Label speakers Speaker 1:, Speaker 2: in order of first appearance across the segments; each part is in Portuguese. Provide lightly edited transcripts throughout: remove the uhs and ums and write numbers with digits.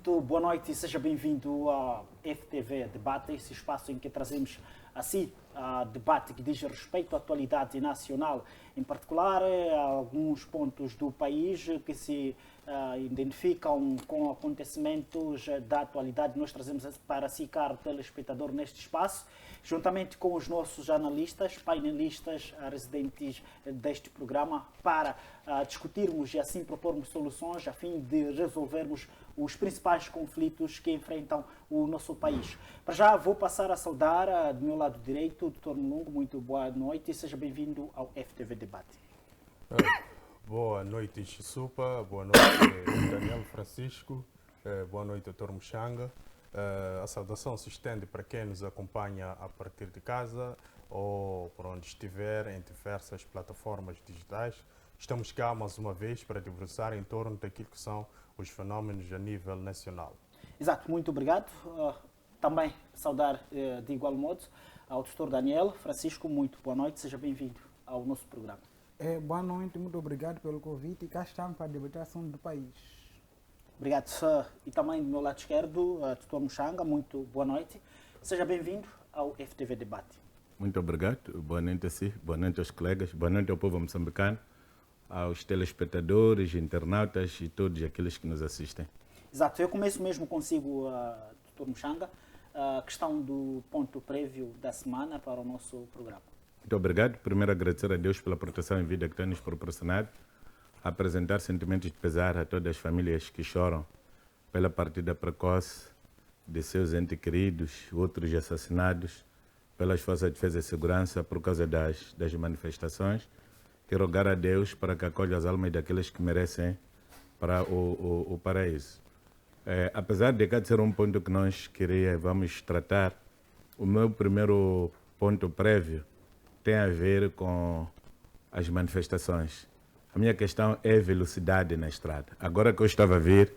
Speaker 1: muito boa noite e seja bem-vindo ao FTV Debate, esse espaço em que trazemos assim debate que diz respeito à atualidade nacional, em particular a alguns pontos do país que se identificam com acontecimentos da atualidade. Nós trazemos para si, caro telespectador, neste espaço, juntamente com os nossos analistas, painelistas, residentes deste programa, para discutirmos e assim propormos soluções a fim de resolvermos os principais conflitos que enfrentam o nosso país. Para já vou passar a saudar do meu lado direito o Dr. Mulungu. Muito boa noite e seja bem-vindo ao FTV Debate.
Speaker 2: Boa noite, Chisupa. Boa noite, Daniel Francisco. Boa noite, Dr. Muxanga. A saudação se estende para quem nos acompanha a partir de casa ou por onde estiver, em diversas plataformas digitais. Estamos cá mais uma vez para debruçar em torno daquilo que são os fenómenos a nível nacional.
Speaker 1: Exato, muito obrigado. Também saudar de igual modo ao Dr. Daniel Francisco. Muito boa noite, seja bem-vindo ao nosso programa.
Speaker 3: Boa noite, muito obrigado pelo convite e cá estamos para debater a ação do país.
Speaker 1: Obrigado. E também do meu lado esquerdo, Dr. Muxanga, muito boa noite. Seja bem-vindo ao FTV Debate.
Speaker 4: Muito obrigado. Boa noite a si, boa noite aos colegas, boa noite ao povo moçambicano, aos telespectadores, internautas e todos aqueles que nos assistem.
Speaker 1: Exato. Eu começo mesmo consigo, Dr. Muxanga, a questão do ponto prévio da semana para o nosso programa.
Speaker 4: Muito obrigado. Primeiro, agradecer a Deus pela proteção em vida que tem nos proporcionado. Apresentar sentimentos de pesar a todas as famílias que choram pela partida precoce de seus entes queridos, outros assassinados pelas Forças de Defesa e Segurança por causa das manifestações, e rogar a Deus para que acolha as almas daqueles que merecem para o paraíso. Apesar de cá de ser um ponto que nós vamos tratar, o meu primeiro ponto prévio tem a ver com as manifestações. A minha questão é velocidade na estrada. Agora que eu estava a ver,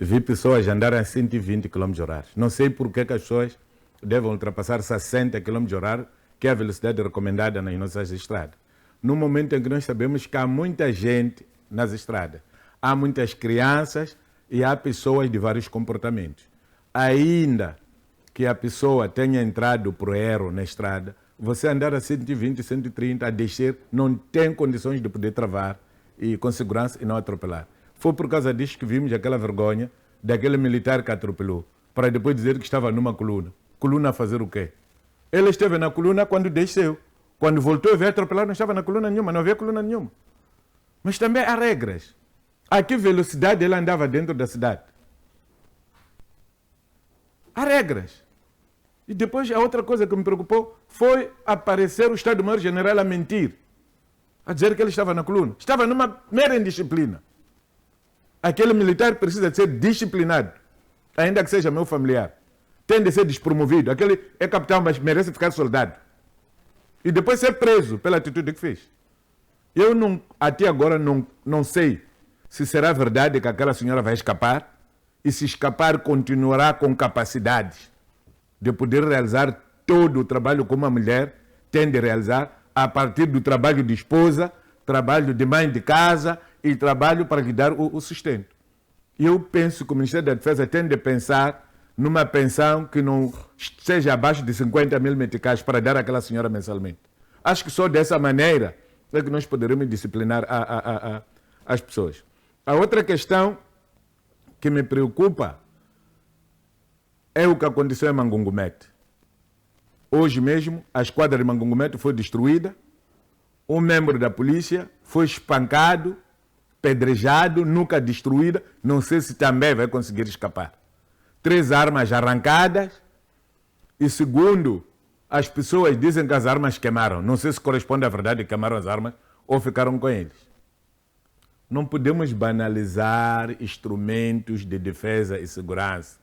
Speaker 4: vi pessoas andarem a 120 km/h. Não sei por que as pessoas devem ultrapassar 60 km/h, que é a velocidade recomendada nas nossas estradas. No momento em que nós sabemos que há muita gente nas estradas, há muitas crianças e há pessoas de vários comportamentos. Ainda que a pessoa tenha entrado por erro na estrada, você andar a 120, 130, a descer, não tem condições de poder travar e com segurança e não atropelar. Foi por causa disso que vimos aquela vergonha daquele militar que atropelou, para depois dizer que estava numa coluna. Coluna a fazer o quê? Ele esteve na coluna quando desceu. Quando voltou a ver atropelar, não estava na coluna nenhuma, não havia coluna nenhuma. Mas também há regras. A que velocidade ele andava dentro da cidade? Há regras. E depois a outra coisa que me preocupou foi aparecer o Estado-Maior-General a mentir, a dizer que ele estava na coluna. Estava numa mera indisciplina. Aquele militar precisa de ser disciplinado, ainda que seja meu familiar. Tem de ser despromovido. Aquele é capitão, mas merece ficar soldado. E depois ser preso pela atitude que fez. Eu até agora não sei se será verdade que aquela senhora vai escapar e se escapar continuará com capacidades de poder realizar todo o trabalho que uma mulher tem de realizar a partir do trabalho de esposa, trabalho de mãe de casa e trabalho para lhe dar o sustento. Eu penso que o Ministério da Defesa tem de pensar numa pensão que não seja abaixo de 50 mil meticais para dar àquela senhora mensalmente. Acho que só dessa maneira é que nós poderemos disciplinar as pessoas. A outra questão que me preocupa é o que aconteceu em Mangungumete. Hoje mesmo, a esquadra de Mangungumete foi destruída, um membro da polícia foi espancado, pedrejado, nunca destruída, não sei se também vai conseguir escapar. 3 armas arrancadas e, segundo as pessoas, dizem que as armas queimaram. Não sei se corresponde à verdade que queimaram as armas ou ficaram com eles. Não podemos banalizar instrumentos de defesa e segurança.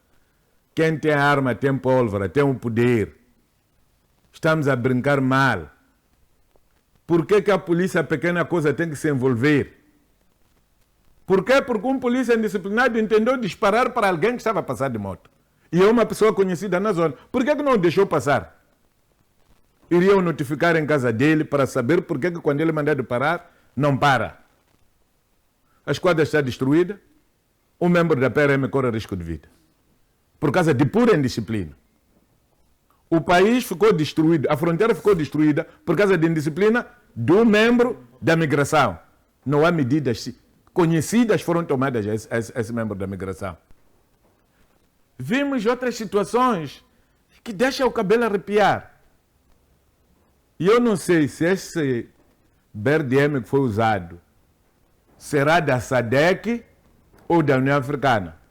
Speaker 4: Quem tem arma tem pólvora, tem o poder. Estamos a brincar mal. Por que a polícia, pequena coisa, tem que se envolver? Por quê? Porque um polícia indisciplinado entendeu disparar para alguém que estava a passar de moto. E é uma pessoa conhecida na zona. Por que não deixou passar? Iriam notificar em casa dele para saber por que quando ele mandar de parar, não para. A esquadra está destruída, um membro da PRM corre risco de vida. por causa de pura indisciplina. O país ficou destruído, a fronteira ficou destruída por causa de indisciplina do membro da migração. Não há medidas conhecidas foram tomadas a esse membro da migração. Vimos outras situações que deixam o cabelo arrepiar. E eu não sei se esse BRDM que foi usado será da SADC ou da União Africana.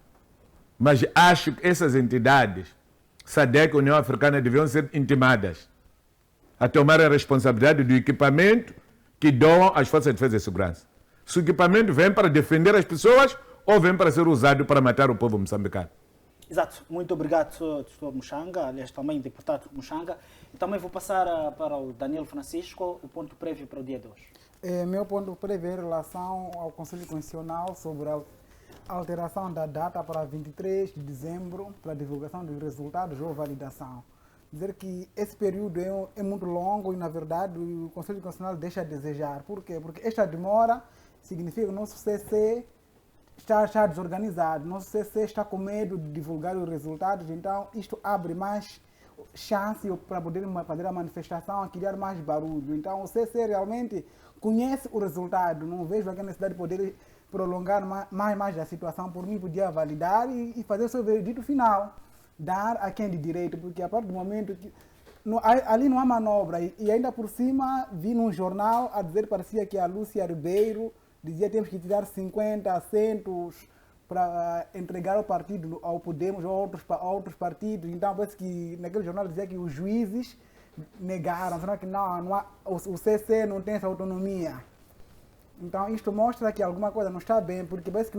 Speaker 4: Mas acho que essas entidades, SADC e União Africana, deviam ser intimadas a tomar a responsabilidade do equipamento que doam às Forças de Defesa e Segurança. Se o equipamento vem para defender as pessoas ou vem para ser usado para matar o povo moçambicano.
Speaker 1: Exato. Muito obrigado, Dr. Muxanga, aliás, também deputado Muxanga. E também vou passar para o Daniel Francisco o ponto prévio para o dia 2.
Speaker 3: Meu ponto prévio em relação ao Conselho Constitucional sobre a alteração da data para 23 de dezembro para a divulgação dos resultados ou validação. Dizer que esse período é muito longo e, na verdade, o Conselho Constitucional deixa a desejar. Por quê? Porque esta demora significa que o nosso CC está desorganizado, nosso CC está com medo de divulgar os resultados, então isto abre mais chance para poder fazer a manifestação, a criar mais barulho. Então o CC realmente conhece o resultado, não vejo a necessidade de poder prolongar mais a situação. Por mim podia validar e fazer o seu veredito final, dar a quem de direito, porque a partir do momento que ali não há manobra, e ainda por cima vi num jornal a dizer, parecia que a Lúcia Ribeiro dizia que temos que tirar 50 assentos para entregar ao partido, ao Podemos ou a outros partidos. Então parece que naquele jornal dizia que os juízes negaram, será que não há, o CC não tem essa autonomia. Então isto mostra que alguma coisa não está bem, porque parece que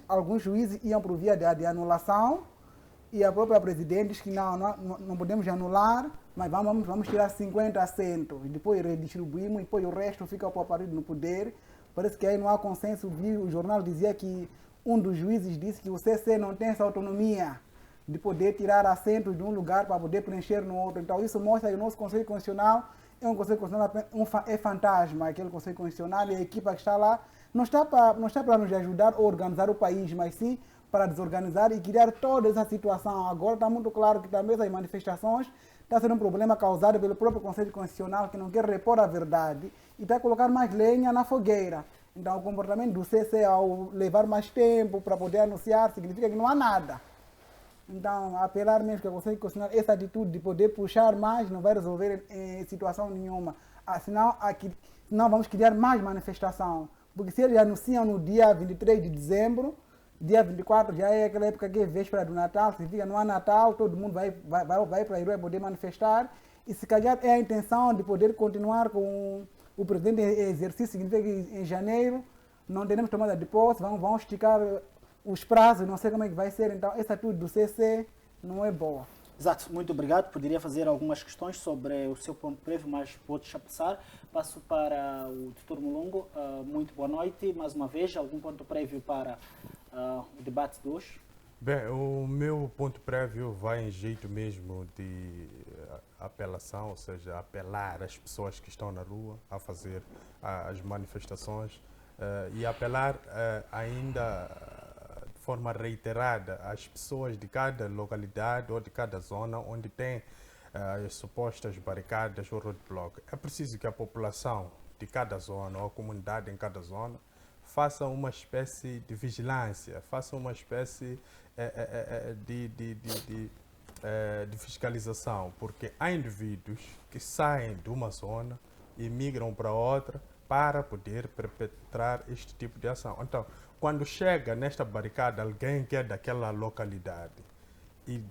Speaker 3: alguns juízes iam por via de anulação, e a própria presidente diz que não podemos anular, mas vamos tirar 50 assentos, e depois redistribuímos, e depois o resto fica para o partido no poder. Parece que aí não há consenso. O jornal dizia que um dos juízes disse que o CC não tem essa autonomia de poder tirar assentos de um lugar para poder preencher no outro. Então isso mostra que o nosso Conselho Constitucional é um Conselho Constitucional é fantasma, aquele Conselho Constitucional, e a equipa que está lá não está para nos ajudar a organizar o país, mas sim para desorganizar e criar toda essa situação. Agora está muito claro que também essas manifestações está sendo um problema causado pelo próprio Conselho Constitucional, que não quer repor a verdade e está a colocar mais lenha na fogueira. Então o comportamento do CC ao levar mais tempo para poder anunciar significa que não há nada. Então apelar mesmo que o Conselho Constitucional, essa atitude de poder puxar mais não vai resolver situação nenhuma. Senão vamos criar mais manifestação. Porque se eles anunciam no dia 23 de dezembro, dia 24 já é aquela época que é véspera do Natal, significa não há Natal, todo mundo vai para a rua poder manifestar, e se calhar é a intenção de poder continuar com o presidente em exercício, significa que em janeiro não teremos tomada de posse, vamos esticar os prazos, não sei como é que vai ser. Então essa atitude do CC não é boa.
Speaker 1: Exato, muito obrigado. Poderia fazer algumas questões sobre o seu ponto prévio, mas vou deixar passar. Passo para o Dr. Mulongo. Muito boa noite. Mais uma vez, algum ponto prévio para o debate de hoje?
Speaker 2: Bem, o meu ponto prévio vai em jeito mesmo de apelação, ou seja, apelar as pessoas que estão na rua a fazer as manifestações e apelar ainda de forma reiterada às pessoas de cada localidade ou de cada zona onde tem as supostas barricadas ou roadblock. É preciso que a população de cada zona ou a comunidade em cada zona faça uma espécie de vigilância, faça uma espécie de fiscalização, porque há indivíduos que saem de uma zona e migram para outra para poder perpetrar este tipo de ação. Então, quando chega nesta barricada alguém que é daquela localidade e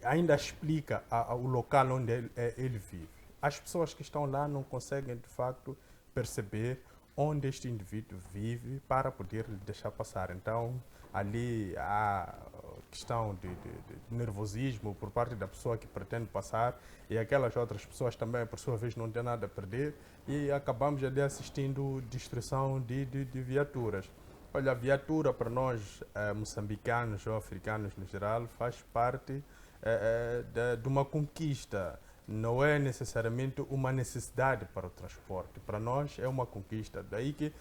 Speaker 2: ainda explica o local onde ele vive, as pessoas que estão lá não conseguem de facto perceber onde este indivíduo vive para poder lhe deixar passar. Então, ali há questão de nervosismo por parte da pessoa que pretende passar, e aquelas outras pessoas também, por sua vez, não têm nada a perder, e acabamos ali assistindo destruição de viaturas. Olha, a viatura para nós, moçambicanos ou africanos no geral, faz parte de uma conquista. Não é necessariamente uma necessidade para o transporte. Para nós é uma conquista. Daí que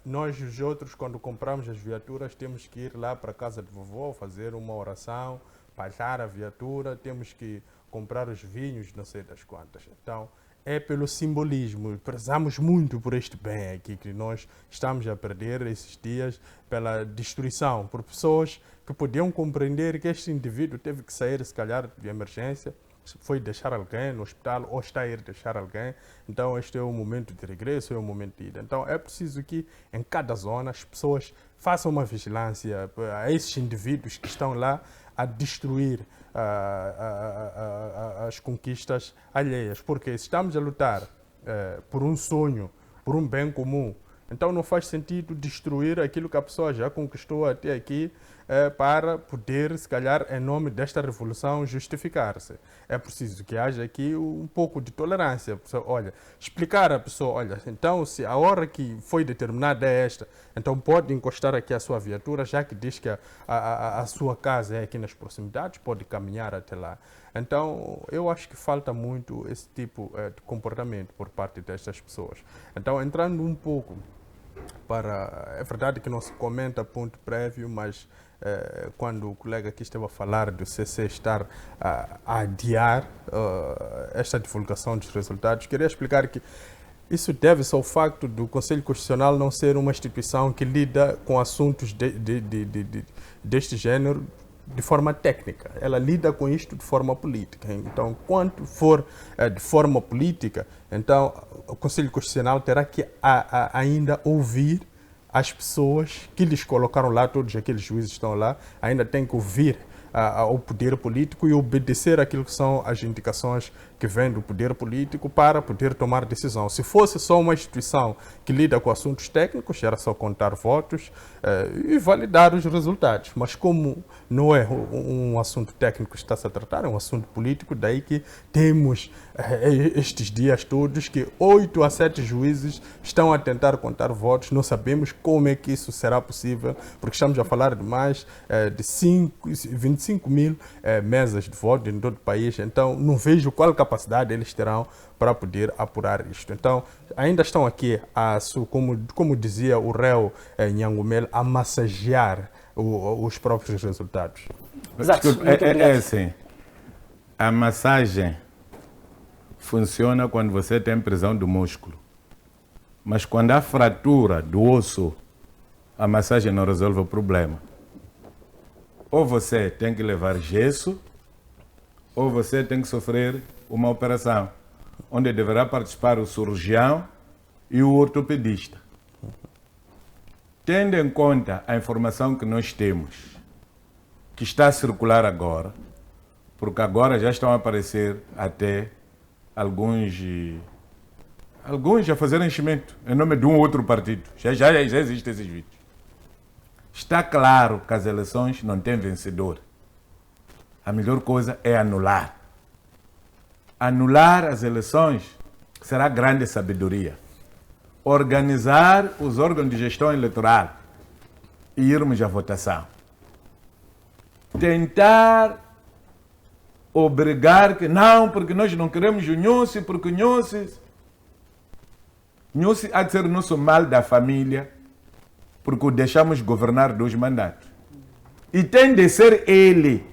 Speaker 2: nós, os outros, quando compramos as viaturas, temos que ir lá para a casa de vovô, fazer uma oração pagar a viatura, temos que comprar os vinhos, não sei das quantas. Então, é pelo simbolismo. Prezamos muito por este bem aqui que nós estamos a perder esses dias pela destruição, por pessoas que podiam compreender que este indivíduo teve que sair, se calhar, de emergência, foi deixar alguém no hospital ou está a ir deixar alguém. Então, este é o momento de regresso, é o momento de ida. Então, é preciso que em cada zona as pessoas façam uma vigilância a esses indivíduos que estão lá a destruir as conquistas alheias. Porque se estamos a lutar por um sonho, por um bem comum, então não faz sentido destruir aquilo que a pessoa já conquistou até aqui para poder, se calhar, em nome desta revolução, justificar-se. É preciso que haja aqui um pouco de tolerância. Olha, explicar à pessoa, olha, então se a hora que foi determinada é esta, então pode encostar aqui a sua viatura, já que diz que a sua casa é aqui nas proximidades, pode caminhar até lá. Então, eu acho que falta muito esse tipo de comportamento por parte destas pessoas. Então, entrando um pouco para... É verdade que não se comenta ponto prévio, mas quando o colega aqui esteve a falar do CC estar a adiar esta divulgação dos resultados, queria explicar que isso deve-se ao facto do Conselho Constitucional não ser uma instituição que lida com assuntos deste género de forma técnica. Ela lida com isto de forma política. Então, quando for de forma política, então o Conselho Constitucional terá que ainda ouvir as pessoas que lhes colocaram lá, todos aqueles juízes estão lá, ainda tem que ouvir ao poder político e obedecer aquilo que são as indicações que vêm do poder político para poder tomar decisão. Se fosse só uma instituição que lida com assuntos técnicos, era só contar votos e validar os resultados. Mas como não é um assunto técnico que está-se a tratar, é um assunto político, daí que temos estes dias todos que 8 a 7 juízes estão a tentar contar votos. Não sabemos como é que isso será possível, porque estamos a falar de mais de 25 mil mesas de voto em todo o país. Então, não vejo qual capacidade eles terão para poder apurar isto. Então, ainda estão aqui, como dizia o réu Nhangumel, a massagear os próprios resultados.
Speaker 4: Desculpe, é assim, a massagem funciona quando você tem prisão do músculo, mas quando há fratura do osso, a massagem não resolve o problema. Ou você tem que levar gesso, ou você tem que sofrer uma operação, onde deverá participar o cirurgião e o ortopedista. Tendo em conta a informação que nós temos, que está a circular agora, porque agora já estão a aparecer até alguns a fazer enchimento em nome de um outro partido. Já existem esses vídeos. Está claro que as eleições não têm vencedor. A melhor coisa é anular. Anular as eleições será grande sabedoria. Organizar os órgãos de gestão eleitoral e irmos à votação. Tentar obrigar que não, porque nós não queremos o Nhusi, porque o Nhusi há de ser o nosso mal da família, porque o deixamos governar 2 mandatos. E tem de ser ele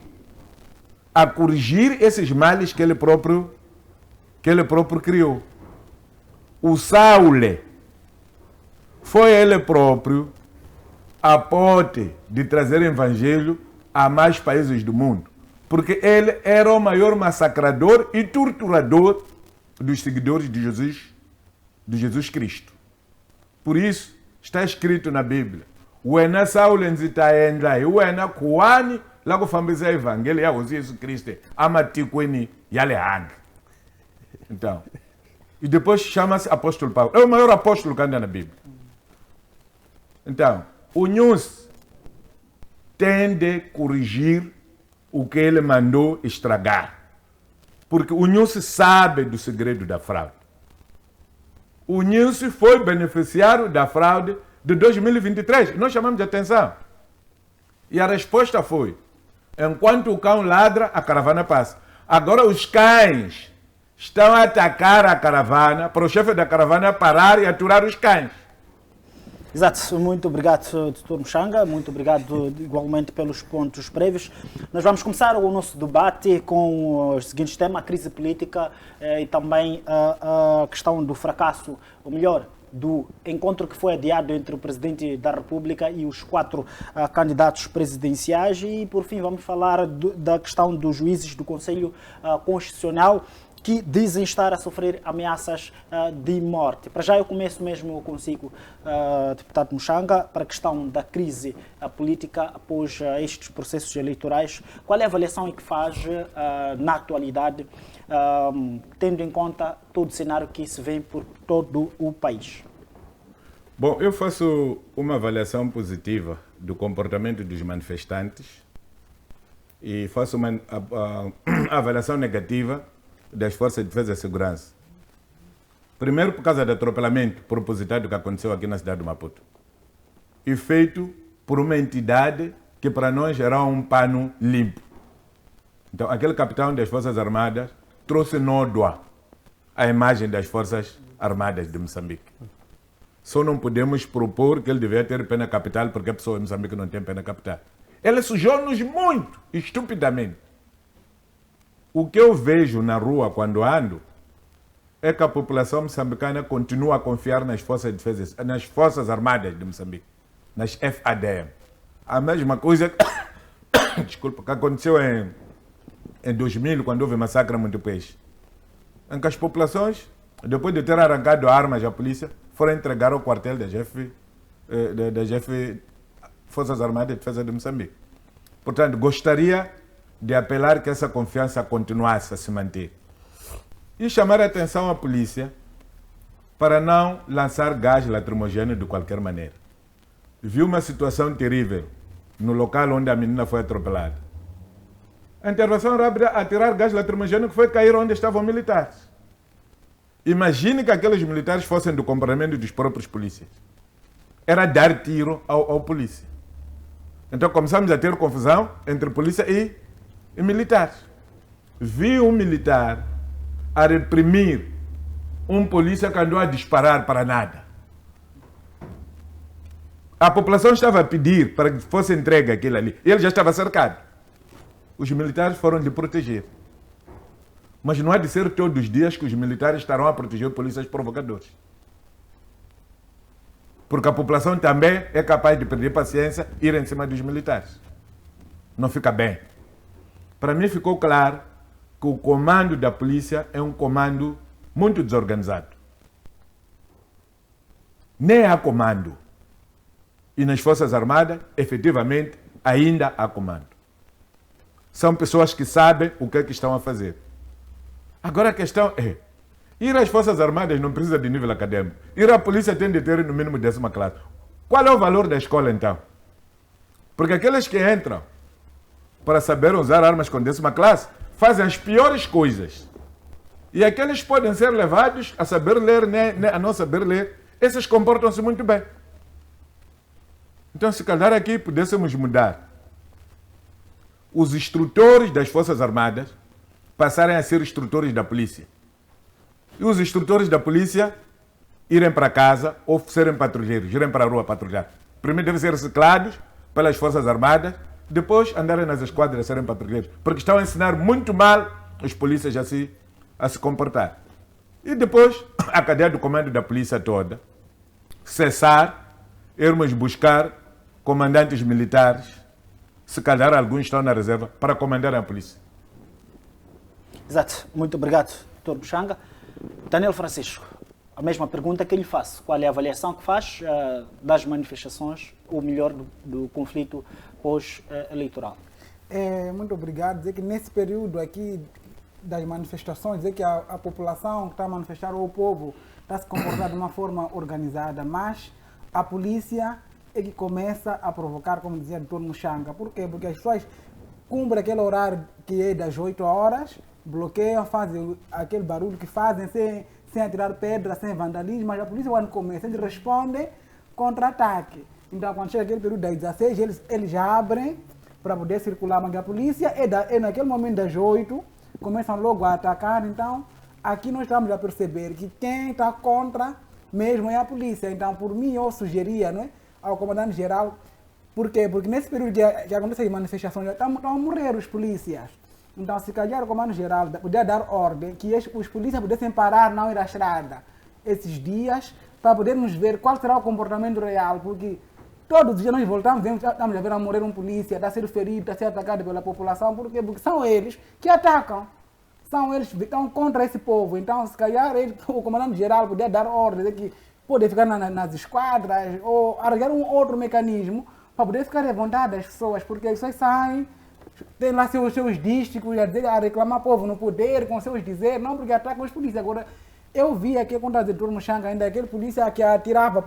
Speaker 4: a corrigir esses males que ele próprio criou. O Saule foi ele próprio a pote de trazer o evangelho a mais países do mundo, porque ele era o maior massacrador e torturador dos seguidores de Jesus Cristo. Por isso, está escrito na Bíblia, wena Saule nzitaendla wena kuhani la kufambisa evangelho ya Hosi Jesus Cristo amatikweni yale hanga. Então, e depois chama-se apóstolo Paulo. É o maior apóstolo que anda na Bíblia. Então, o Nhusi tende a corrigir o que ele mandou estragar. Porque o Nhusi sabe do segredo da fraude. O Nhusi foi beneficiário da fraude de 2023. Nós chamamos de atenção. E a resposta foi, enquanto o cão ladra, a caravana passa. Agora os cães estão a atacar a caravana para o chefe da caravana parar e aturar os cães.
Speaker 1: Exato, muito obrigado, Dr. Mushanga, muito obrigado igualmente pelos pontos prévios. Nós vamos começar o nosso debate com os seguintes temas: a crise política e também a questão do fracasso, ou melhor, do encontro que foi adiado entre o Presidente da República e os 4 candidatos presidenciais. E, por fim, vamos falar da questão dos juízes do Conselho Constitucional que dizem estar a sofrer ameaças de morte. Para já eu começo mesmo consigo, deputado Mushanga, para a questão da crise política após estes processos eleitorais. Qual é a avaliação que faz na atualidade, tendo em conta todo o cenário que se vê por todo o país?
Speaker 4: Bom, eu faço uma avaliação positiva do comportamento dos manifestantes e faço uma avaliação negativa das Forças de Defesa e Segurança. Primeiro, por causa do atropelamento propositado que aconteceu aqui na cidade de Maputo. E feito por uma entidade que para nós era um pano limpo. Então, aquele capitão das Forças Armadas trouxe nódoa à imagem das Forças Armadas de Moçambique. Só não podemos propor que ele devia ter pena capital porque a pessoa em Moçambique não tem pena capital. Ele sujou-nos muito, estupidamente. O que eu vejo na rua quando ando é que a população moçambicana continua a confiar nas Forças de Defesa, nas Forças Armadas de Moçambique, nas FADM. A mesma coisa desculpa, que aconteceu em 2000, quando houve massacre a Monte Peixe, em que as populações, depois de ter arrancado armas à polícia, foram entregar ao quartel da GF Forças Armadas de Defesa de Moçambique. Portanto, gostaria de apelar que essa confiança continuasse a se manter. E chamar a atenção à polícia para não lançar gás lacrimogêneo de qualquer maneira. Vi uma situação terrível no local onde a menina foi atropelada. A intervenção rápida a tirar gás lacrimogêneo que foi cair onde estavam militares. Imagine que aqueles militares fossem do comportamento dos próprios polícias. Era dar tiro ao polícia. Então começamos a ter confusão entre polícia e militares. Vi um militar a reprimir um polícia que andou a disparar para nada. A população estava a pedir para que fosse entregue aquilo ali. Ele já estava cercado. Os militares foram lhe proteger. Mas não há de ser todos os dias que os militares estarão a proteger polícias provocadores. Porque a população também é capaz de perder paciência e ir em cima dos militares. Não fica bem. Para mim ficou claro que o comando da polícia é um comando muito desorganizado. Nem há comando. E nas Forças Armadas, efetivamente, ainda há comando. São pessoas que sabem o que é que estão a fazer. Agora a questão é, ir às Forças Armadas não precisa de nível acadêmico. Ir à polícia tem de ter no mínimo 10ª classe. Qual é o valor da escola então? Porque aqueles que entram para saber usar armas com 10ª classe fazem as piores coisas. E aqueles podem ser levados a saber ler, a não saber ler. Esses comportam-se muito bem. Então, se calhar aqui pudéssemos mudar. Os instrutores das Forças Armadas passarem a ser instrutores da polícia. E os instrutores da polícia irem para casa ou serem patrulheiros, irem para a rua patrulhar. Primeiro devem ser reciclados pelas Forças Armadas, depois andarem nas esquadras a serem patrulheiros. Porque estão a ensinar muito mal os polícias a se comportar. E depois, a cadeia do comando da polícia toda cessar, irmos buscar comandantes militares, se calhar alguns estão na reserva, para comandar a polícia.
Speaker 1: Exato. Muito obrigado, Dr. Mushanga. Daniel Francisco, a mesma pergunta que eu lhe faço. Qual é a avaliação que faz das manifestações, ou melhor, do conflito pós-eleitoral?
Speaker 3: Muito obrigado. Dizer que nesse período aqui das manifestações, dizer que a população que está a manifestar, ou o povo, está a se comportar de uma forma organizada, mas a polícia é que começa a provocar, como dizia o Dr. Mushanga. Por quê? Porque as pessoas cumprem aquele horário que é das 8 horas, bloqueiam, fazem aquele barulho que fazem sem atirar pedra, sem vandalismo, mas a polícia, quando começa, eles respondem contra-ataque. Então, quando chega aquele período das 16, eles já abrem para poder circular, mas a polícia é naquele momento das 8, começam logo a atacar. Então, aqui nós estamos a perceber que quem está contra mesmo é a polícia. Então, por mim, eu sugeria, não é, ao comandante-geral. Por quê? Porque nesse período que acontece as manifestações, já estão a morrer os polícias. Então, se calhar o comandante-geral podia dar ordem que os polícias pudessem parar, não ir à estrada esses dias, para podermos ver qual será o comportamento real, porque todos os dias nós voltamos, estamos a ver a morrer um polícia, está a ser ferido, está a ser atacado pela população. Por quê? Porque são eles que atacam. São eles que estão contra esse povo. Então, se calhar, o comandante-geral podia dar ordem de que pode ficar nas esquadras ou arranjar um outro mecanismo para poder ficar à vontade das pessoas, porque as pessoas saem, têm lá seus dísticos a reclamar povo no poder, com seus dizeres, não porque atacam os polícias. Agora, eu vi aqui quando estava Dr. Muxanga, ainda aquele polícia que atirava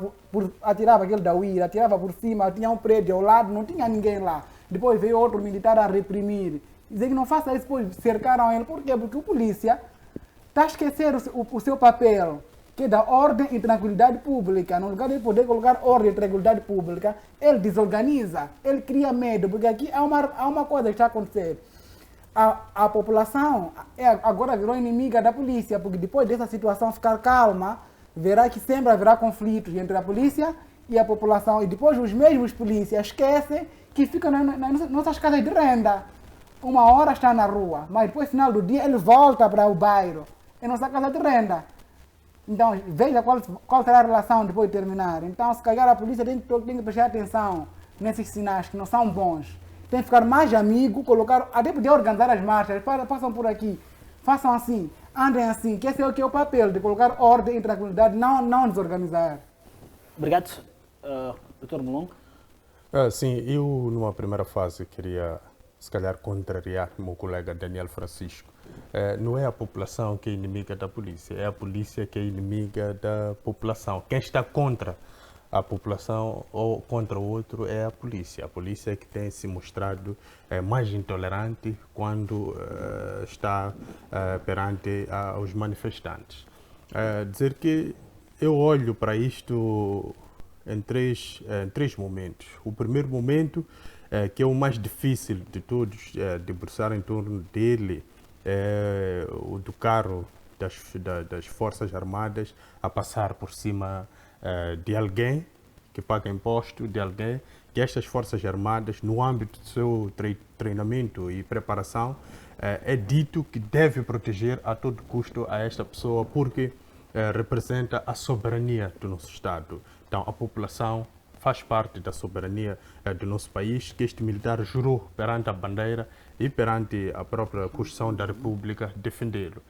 Speaker 3: aquele da Uira, atirava por cima, tinha um prédio ao lado, não tinha ninguém lá. Depois veio outro militar a reprimir. Dizer que não faça isso, depois cercaram ele. Por quê? Porque o polícia está a esquecer o seu papel, que é da ordem e tranquilidade pública. No lugar de poder colocar ordem e tranquilidade pública, ele desorganiza, ele cria medo, porque aqui há uma coisa que está a acontecer. A população agora virou inimiga da polícia, porque depois dessa situação ficar calma, verá que sempre haverá conflitos entre a polícia e a população. E depois os mesmos polícias esquecem que ficam nas nossas casas de renda. Uma hora está na rua, mas depois, no final do dia, ele volta para o bairro, em nossa casa de renda. Então, veja qual será a relação depois de terminar. Então, se calhar a polícia tem que prestar atenção nesses sinais que não são bons. Tem que ficar mais amigo, até poder organizar as marchas, passam por aqui, façam assim, andem assim, que esse é o papel de colocar ordem e tranquilidade, não desorganizar.
Speaker 1: Obrigado, Dr. Molongo.
Speaker 2: Sim, eu numa primeira fase queria, se calhar, contrariar o meu colega Daniel Francisco. Não é a população que é inimiga da polícia, é a polícia que é inimiga da população. Quem está contra a população ou contra o outro é a polícia. A polícia é que tem se mostrado mais intolerante quando está perante aos manifestantes. Dizer que eu olho para isto em três momentos. O primeiro momento, que é o mais difícil de todos, debruçar em torno dele, é o do carro das Forças Armadas a passar por cima de alguém que paga imposto, de alguém que estas Forças Armadas, no âmbito do seu treinamento e preparação, é dito que deve proteger a todo custo a esta pessoa, porque representa a soberania do nosso Estado. Então, a população faz parte da soberania do nosso país, que este militar jurou perante a bandeira e perante a própria Constituição da República defendê-lo.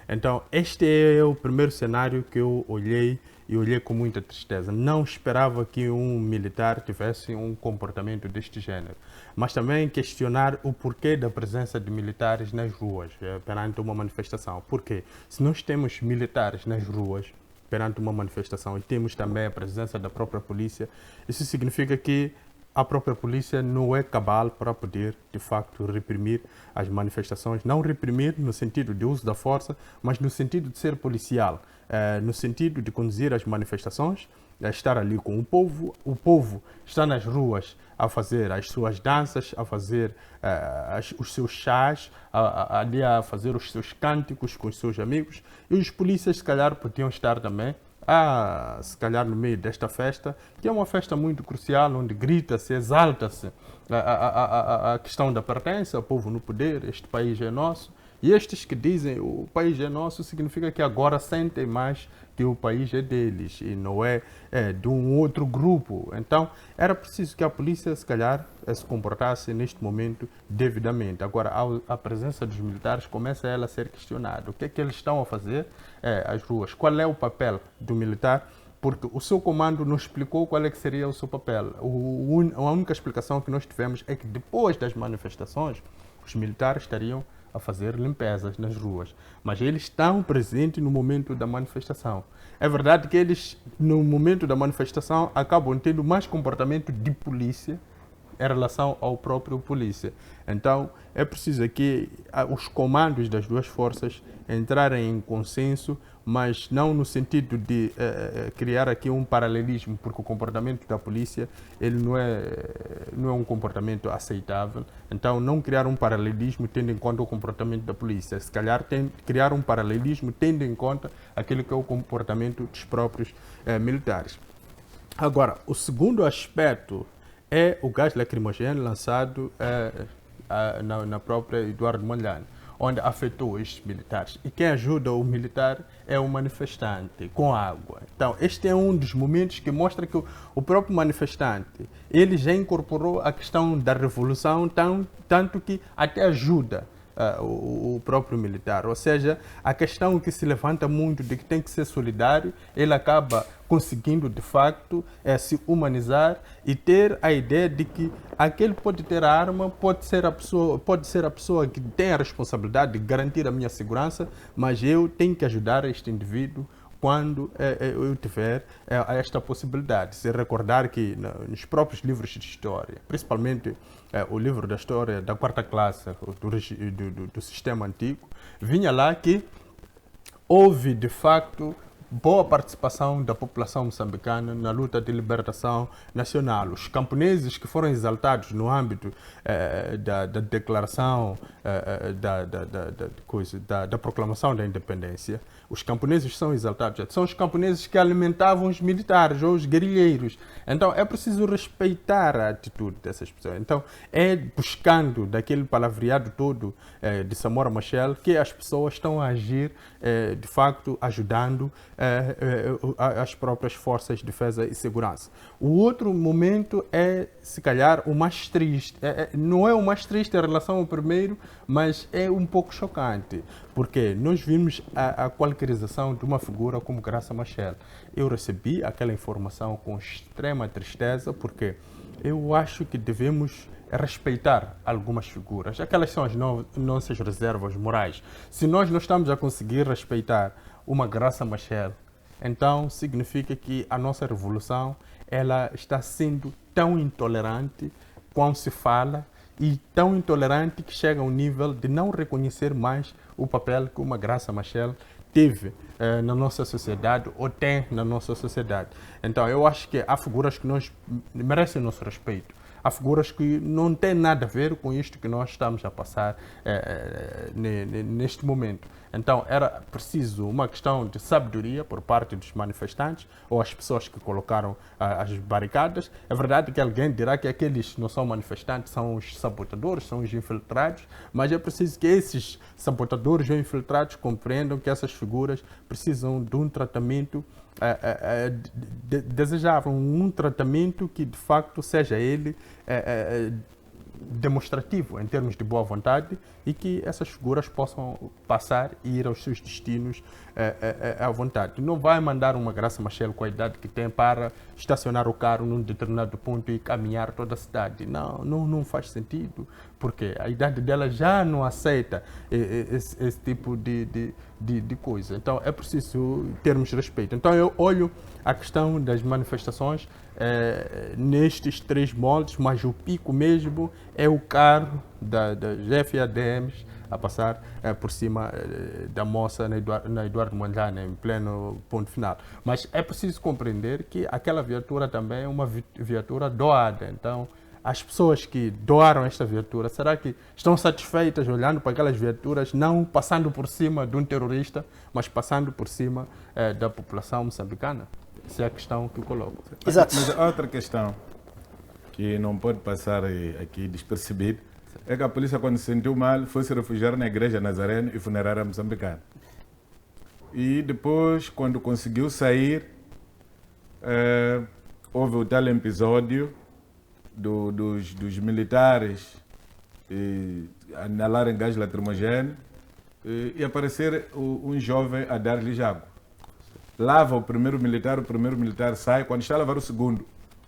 Speaker 2: Então, este é o primeiro cenário que eu olhei e olhei com muita tristeza. Não esperava que um militar tivesse um comportamento deste género, mas também questionar o porquê da presença de militares nas ruas perante uma manifestação. Porque se nós temos militares nas ruas perante uma manifestação e temos também a presença da própria polícia, isso significa que a própria polícia não é cabal para poder, de facto, reprimir as manifestações. Não reprimir no sentido de uso da força, mas no sentido de ser policial, no sentido de conduzir as manifestações, estar ali com o povo está nas ruas a fazer as suas danças, a fazer os seus chás, ali a fazer os seus cânticos com os seus amigos, e os polícias, se calhar, podiam estar também se calhar no meio desta festa, que é uma festa muito crucial, onde grita-se, exalta-se a questão da pertença, o povo no poder, este país é nosso. E estes que dizem o país é nosso, significa que agora sentem mais que o país é deles e não é de um outro grupo. Então, era preciso que a polícia, se calhar, se comportasse neste momento devidamente. Agora, a presença dos militares começa ela a ser questionada. O que é que eles estão a fazer às ruas? Qual é o papel do militar? Porque o seu comando não explicou qual é que seria o seu papel. A única explicação que nós tivemos é que depois das manifestações, os militares estariam a fazer limpezas nas ruas, mas eles estão presentes no momento da manifestação. É verdade que eles, no momento da manifestação, acabam tendo mais comportamento de polícia em relação ao próprio polícia. Então, é preciso que os comandos das duas forças entrarem em consenso, mas não no sentido de criar aqui um paralelismo, porque o comportamento da polícia ele não é um comportamento aceitável. Então, não criar um paralelismo tendo em conta o comportamento da polícia. Se calhar, criar um paralelismo tendo em conta aquilo que é o comportamento dos próprios militares. Agora, o segundo aspecto é o gás lacrimogéneo lançado na própria Eduardo Mondlane, onde afetou estes militares. E quem ajuda o militar é o manifestante, com água. Então, este é um dos momentos que mostra que o próprio manifestante, ele já incorporou a questão da revolução, tanto que até ajuda o próprio militar. Ou seja, a questão que se levanta muito de que tem que ser solidário, ele acaba conseguindo, de facto, se humanizar e ter a ideia de que aquele pode ter a arma, pode ser a pessoa que tem a responsabilidade de garantir a minha segurança, mas eu tenho que ajudar este indivíduo quando eu tiver esta possibilidade. Se recordar que nos próprios livros de história, principalmente o livro da história da quarta classe do sistema antigo, vinha lá que houve, de facto, boa participação da população moçambicana na luta de libertação nacional. Os camponeses que foram exaltados no âmbito da declaração da proclamação da independência, os camponeses são exaltados, são os camponeses que alimentavam os militares ou os guerrilheiros. Então é preciso respeitar a atitude dessas pessoas. Então é buscando daquele palavreado todo de Samora Machel que as pessoas estão a agir, de facto, ajudando as próprias forças de defesa e segurança. O outro momento é, se calhar, o mais triste. Não é o mais triste em relação ao primeiro, mas é um pouco chocante, porque nós vimos a qualquerização de uma figura como Graça Machel. Eu recebi aquela informação com extrema tristeza, porque eu acho que devemos respeitar algumas figuras. Aquelas são as nossas reservas morais. Se nós não estamos a conseguir respeitar uma Graça Machel, então significa que a nossa revolução ela está sendo tão intolerante quando se fala, e tão intolerante que chega ao nível de não reconhecer mais o papel que uma Graça Machel teve na nossa sociedade ou tem na nossa sociedade. Então eu acho que há figuras que merecem o nosso respeito. Há figuras que não têm nada a ver com isto que nós estamos a passar neste momento. Então, era preciso uma questão de sabedoria por parte dos manifestantes ou as pessoas que colocaram as barricadas. É verdade que alguém dirá que aqueles não são manifestantes, são os sabotadores, são os infiltrados, mas é preciso que esses sabotadores ou infiltrados compreendam que essas figuras precisam de um tratamento desejável, um tratamento que de facto seja ele demonstrativo em termos de boa vontade e que essas figuras possam passar e ir aos seus destinos à vontade. Não vai mandar uma Graça Machel com a idade que tem para estacionar o carro num determinado ponto e caminhar toda a cidade. Não faz sentido, porque a idade dela já não aceita esse tipo de coisa. Então é preciso termos respeito. Então eu olho a questão das manifestações nestes três moldes, mas o pico mesmo é o carro da GFADMs a passar por cima da moça na Eduardo Mondlane, em pleno ponto final. Mas é preciso compreender que aquela viatura também é uma viatura doada. Então, as pessoas que doaram esta viatura, será que estão satisfeitas olhando para aquelas viaturas, não passando por cima de um terrorista, mas passando por cima da população moçambicana? Essa é a questão que eu coloco.
Speaker 1: Exato.
Speaker 4: Mas a outra questão que não pode passar aqui despercebido é que a polícia, quando se sentiu mal, foi se refugiar na igreja Nazareno e funerária moçambicana. E depois, quando conseguiu sair, houve o tal episódio dos militares inalarem gás lacrimogéneo e aparecer um jovem a dar-lhes água. Lava o primeiro militar sai, quando está a lavar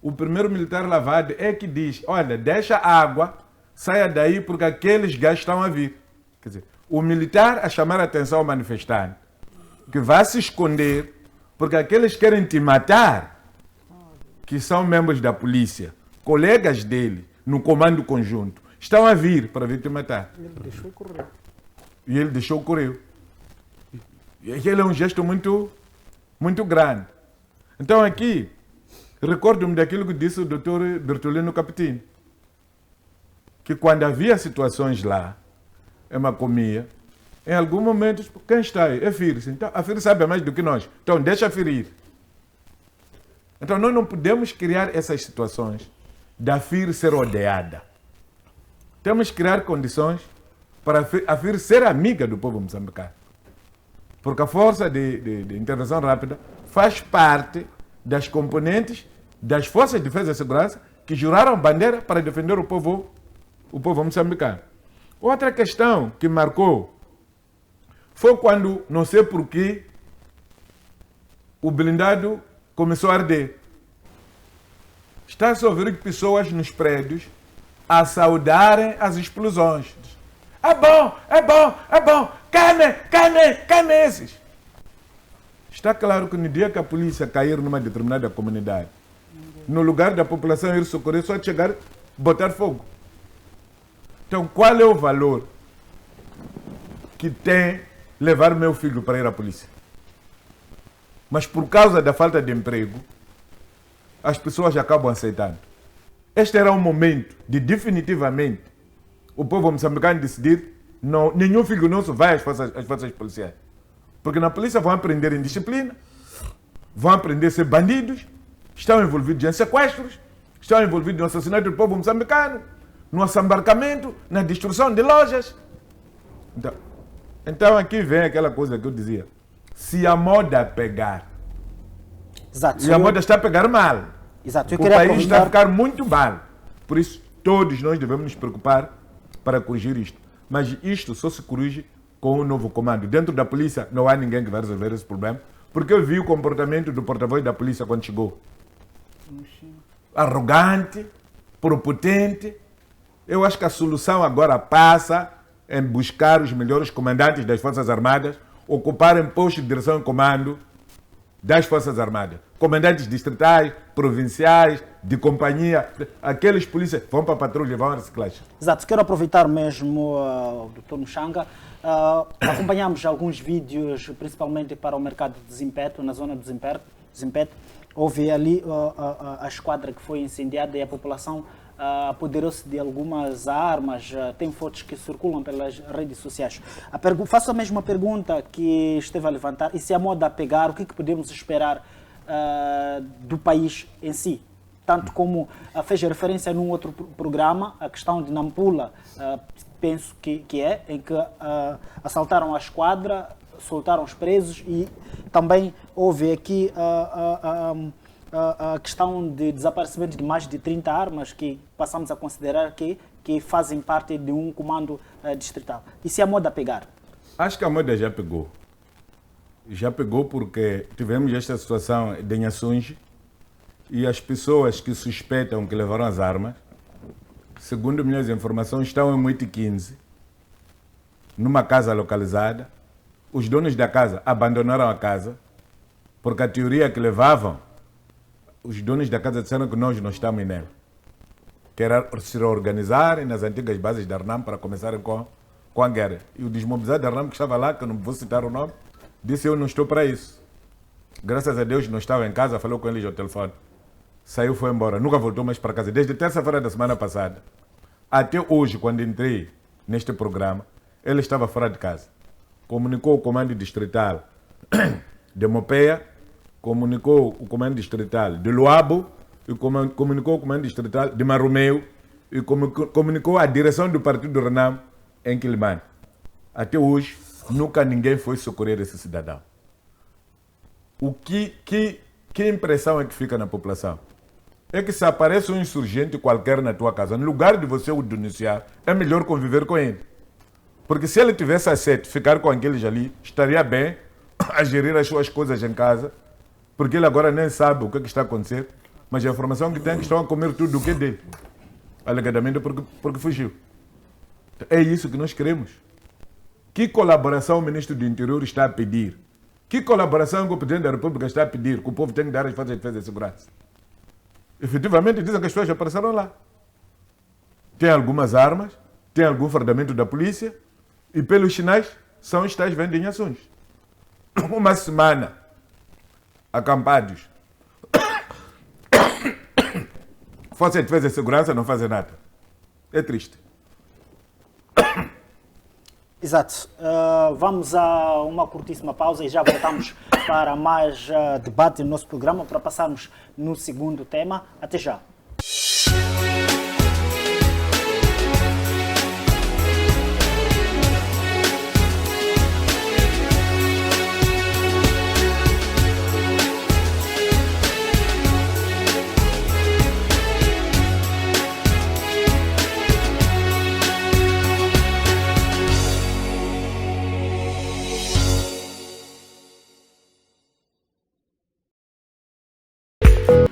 Speaker 4: o primeiro militar lavado é que diz, olha, deixa a água, saia daí porque aqueles gajos estão a vir. Quer dizer, o militar a chamar a atenção ao manifestante, que vai se esconder porque aqueles querem te matar, que são membros da polícia, colegas dele, no comando conjunto. Estão a vir para vir te matar.
Speaker 3: Ele deixou correr.
Speaker 4: E ele deixou correr. E aquele é um gesto muito, muito grande. Então aqui, recordo-me daquilo que disse o Dr. Bertolino Capitini, que quando havia situações lá, em Macomia, em algum momento, quem está aí? É FIR. Então, a FIR sabe mais do que nós. Então, deixa a FIR ir. Então, nós não podemos criar essas situações da FIR ser odiada. Temos que criar condições para a FIR ser amiga do povo moçambicano. Porque a Força de Intervenção Rápida faz parte das componentes das Forças de Defesa e Segurança que juraram bandeira para defender o povo moçambicano. Outra questão que marcou foi quando, não sei porquê, o blindado começou a arder. Está-se a ouvir pessoas nos prédios a saudarem as explosões. É bom, é bom, é bom, cane esses. Está claro que no dia que a polícia cair numa determinada comunidade, no lugar da população ir socorrer, só chegar, botar fogo. Então, qual é o valor que tem levar meu filho para ir à polícia? Mas por causa da falta de emprego, as pessoas acabam aceitando. Este era um momento de definitivamente o povo moçambicano decidir não, nenhum filho nosso vai às forças policiais. Porque na polícia vão aprender indisciplina, vão aprender a ser bandidos, estão envolvidos em sequestros, estão envolvidos no assassinato do povo moçambicano, no assambarcamento, na destruição de lojas. Então aqui vem aquela coisa que eu dizia. Se a moda pegar,
Speaker 1: Exato.
Speaker 4: e a moda está a pegar mal,
Speaker 1: Exato. Eu
Speaker 4: o
Speaker 1: queria
Speaker 4: país está a
Speaker 1: aproveitar...
Speaker 4: ficar muito mal. Por isso, todos nós devemos nos preocupar para corrigir isto. Mas isto só se corrige com um novo comando. Dentro da polícia não há ninguém que vai resolver esse problema, porque eu vi o comportamento do porta-voz da polícia quando chegou. Arrogante, prepotente. Eu acho que a solução agora passa em buscar os melhores comandantes das Forças Armadas, ocuparem postos de direção e comando das Forças Armadas. Comandantes distritais, provinciais, de companhia, aqueles polícias vão para a patrulha, vão à reciclagem.
Speaker 1: Exato, quero aproveitar mesmo o Dr. Mushanga. Acompanhamos alguns vídeos, principalmente para o mercado de Zimpeto, na zona de Zimpeto. Houve ali a esquadra que foi incendiada e a população apoderou-se de algumas armas. Tem fotos que circulam pelas redes sociais. Faço a mesma pergunta que esteve a levantar. E se a moda pegar, o que podemos esperar do país em si? Tanto como fez referência num outro programa, a questão de Nampula, penso que é, em que assaltaram a esquadra, soltaram os presos e também houve aqui a questão de desaparecimento de mais de 30 armas que passamos a considerar que fazem parte de um comando distrital. E se a moda pegar?
Speaker 4: Acho que a moda já pegou. Já pegou porque tivemos esta situação de Nhaçunji e as pessoas que suspeitam que levaram as armas, segundo minhas informações, estão em Moiti 15, numa casa localizada. Os donos da casa abandonaram a casa porque a teoria que levavam, os donos da casa disseram que nós não estamos nela. Que era se reorganizarem nas antigas bases da Arnam para começarem com a guerra. E o desmobilizado da Arnam que estava lá, que eu não vou citar o nome, disse: eu não estou para isso. Graças a Deus não estava em casa, falou com eles ao telefone. Saiu, foi embora, nunca voltou mais para casa. Desde terça-feira da semana passada até hoje, quando entrei neste programa, ele estava fora de casa. Comunicou o comando distrital de Mopeia, comunicou o comando distrital de Luabo e comunicou o comando distrital de Maromeu e comunicou a direção do partido Renam em Quilimane. Até hoje, nunca ninguém foi socorrer esse cidadão. Que impressão é que fica na população? É que se aparece um insurgente qualquer na tua casa, no lugar de você o denunciar, é melhor conviver com ele. Porque se ele tivesse aceito ficar com aqueles ali, estaria bem a gerir as suas coisas em casa, porque ele agora nem sabe o que está acontecendo, mas a informação que tem é que estão a comer tudo o que é dele, alegadamente porque fugiu. É isso que nós queremos. Que colaboração o ministro do Interior está a pedir? Que colaboração que o Presidente da República está a pedir que o povo tem que dar às Forças de Defesa e Segurança? Efetivamente dizem que as pessoas já apareceram lá. tem algumas armas, tem algum fardamento da polícia e pelos sinais são os tais vendem ações. Uma semana acampados. Força de defesa e segurança não fazem nada. É triste.
Speaker 1: Exato. Vamos a uma curtíssima pausa e já voltamos para mais debate no nosso programa para passarmos no segundo tema. Até já.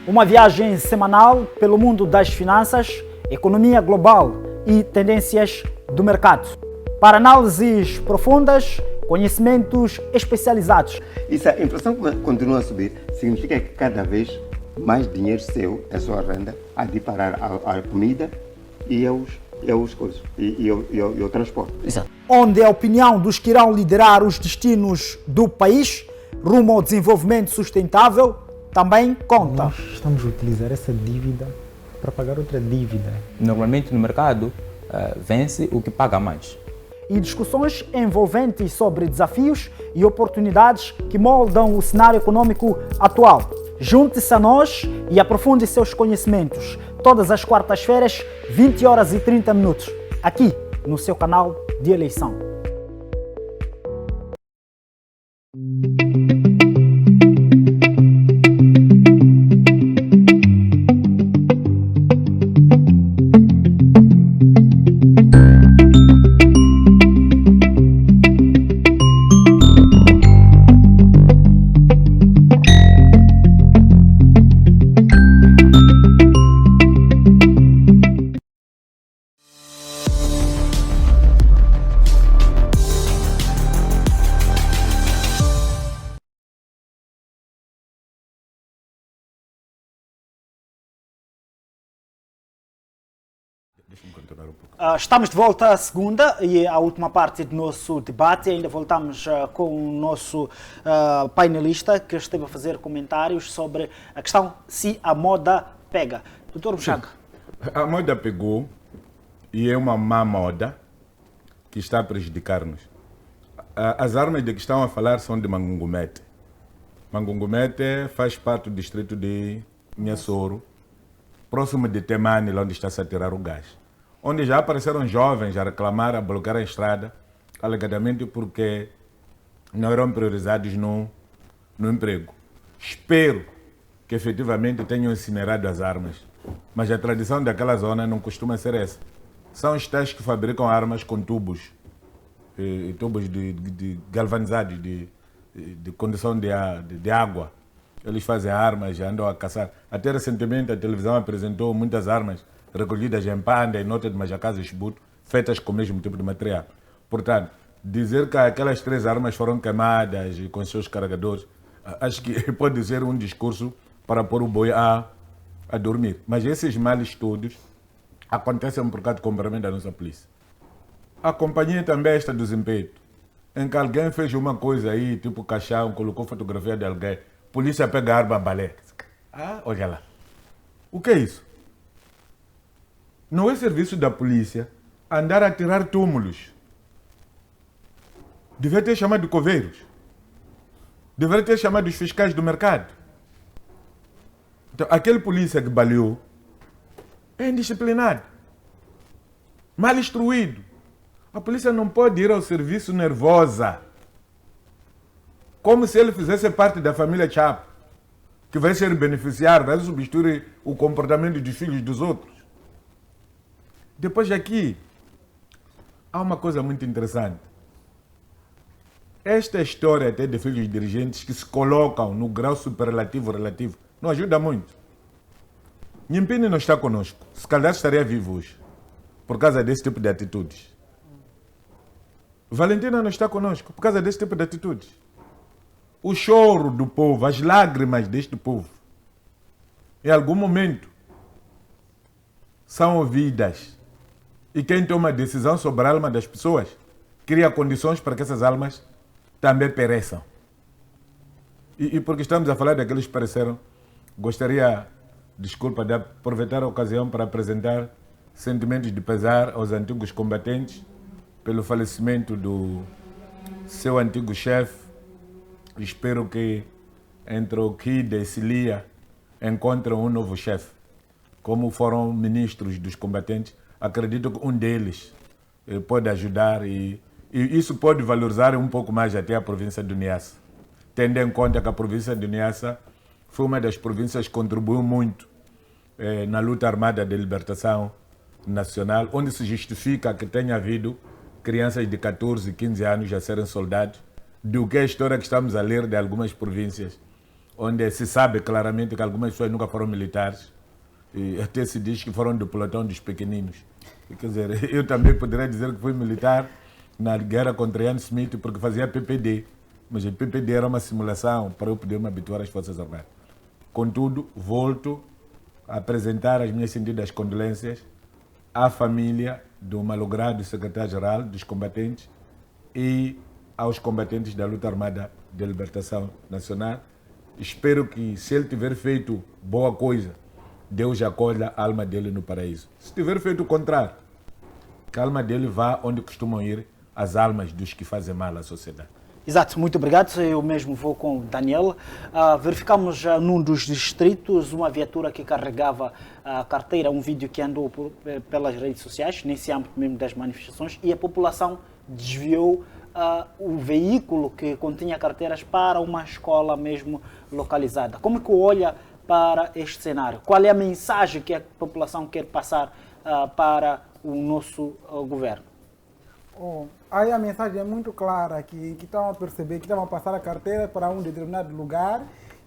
Speaker 1: Uma viagem semanal pelo mundo das finanças, economia global e tendências do mercado. Para análises profundas, conhecimentos especializados.
Speaker 5: E se a inflação continua a subir, significa que cada vez mais dinheiro seu, a sua renda, há de parar à comida e ao transporte.
Speaker 1: Exato. Onde a opinião dos que irão liderar os destinos do país rumo ao desenvolvimento sustentável também conta.
Speaker 6: Nós estamos a utilizar essa dívida para pagar outra dívida.
Speaker 7: Normalmente no mercado vence o que paga mais.
Speaker 1: E discussões envolventes sobre desafios e oportunidades que moldam o cenário econômico atual. Junte-se a nós e aprofunde seus conhecimentos. Todas as quartas-feiras, 20 horas e 30 minutos, aqui no seu canal de eleição. Estamos de volta à segunda e à última parte do nosso debate. Ainda voltamos com o nosso painelista que esteve a fazer comentários sobre a questão se a moda pega. Doutor Buchaga.
Speaker 4: A moda pegou e é uma má moda que está a prejudicar-nos. As armas de que estão a falar são de Mangungumete. Mangungumete faz parte do distrito de Nhassoro, próximo de Temane, onde está-se a tirar o gás. Onde já apareceram jovens a reclamar, a bloquear a estrada, alegadamente porque não eram priorizados no emprego. Espero que efetivamente tenham incinerado as armas, mas a tradição daquela zona não costuma ser essa. São os tais que fabricam armas com tubos de galvanizados, de condução de água. Eles fazem armas, já andam a caçar. Até recentemente a televisão apresentou muitas armas recolhidas em Panda, em Nota de Majacás e Chibuto, feitas com o mesmo tipo de material. Portanto, dizer que aquelas 3 armas foram queimadas e com seus carregadores, acho que pode ser um discurso para pôr o boi a dormir. Mas esses males todos acontecem por causa do comportamento da nossa polícia. A companhia também está do Zimpeto, em que alguém fez uma coisa aí, tipo caixão, colocou fotografia de alguém, polícia pega a arma balé. Olha lá. O que é isso? Não é serviço da polícia andar a tirar túmulos. Devia ter chamado de coveiros. Deveria ter chamado os fiscais do mercado. Então, aquele polícia que baleou é indisciplinado, mal instruído. A polícia não pode ir ao serviço nervosa, como se ele fizesse parte da família Chapo, que vai ser beneficiário, vai substituir o comportamento dos filhos dos outros. Depois aqui, há uma coisa muito interessante. Esta história até de filhos dirigentes que se colocam no grau superlativo relativo não ajuda muito. Nhimpini não está conosco. Se calhar estaria vivo hoje, por causa desse tipo de atitudes. Valentina não está conosco, por causa desse tipo de atitudes. O choro do povo, as lágrimas deste povo, em algum momento, são ouvidas E quem toma decisão sobre a alma das pessoas cria condições para que essas almas também pereçam. E porque estamos a falar daqueles que pereceram, gostaria, desculpa, de aproveitar a ocasião para apresentar sentimentos de pesar aos antigos combatentes pelo falecimento do seu antigo chefe. Espero que entre o Kida e Cilia encontrem um novo chefe. Como foram ministros dos combatentes, acredito que um deles pode ajudar e isso pode valorizar um pouco mais até a província do Niassa, tendo em conta que a província do Niassa foi uma das províncias que contribuiu muito na luta armada de libertação nacional, onde se justifica que tenha havido crianças de 14, 15 anos a serem soldados, do que a história que estamos a ler de algumas províncias, onde se sabe claramente que algumas pessoas nunca foram militares, e até se diz que foram do pelotão dos pequeninos. Quer dizer, eu também poderia dizer que fui militar na guerra contra Ian Smith porque fazia PPD, mas o PPD era uma simulação para eu poder me habituar às Forças Armadas. Contudo, volto a apresentar as minhas sentidas condolências à família do malogrado secretário-geral dos combatentes e aos combatentes da luta armada de libertação nacional. Espero que, se ele tiver feito boa coisa, Deus acolha a alma dele no paraíso. Se tiver feito o contrário, que a alma dele vá onde costumam ir as almas dos que fazem mal à sociedade.
Speaker 1: Exato, muito obrigado. Eu mesmo vou com o Daniel. Verificamos num dos distritos uma viatura que carregava a carteira, um vídeo que andou pelas redes sociais, nesse âmbito mesmo das manifestações, e a população desviou o veículo que continha carteiras para uma escola mesmo localizada. Como que olha para este cenário? Qual é a mensagem que a população quer passar para o nosso governo?
Speaker 3: Aí a mensagem é muito clara, que estão a perceber que estavam a passar a carteira para um determinado lugar,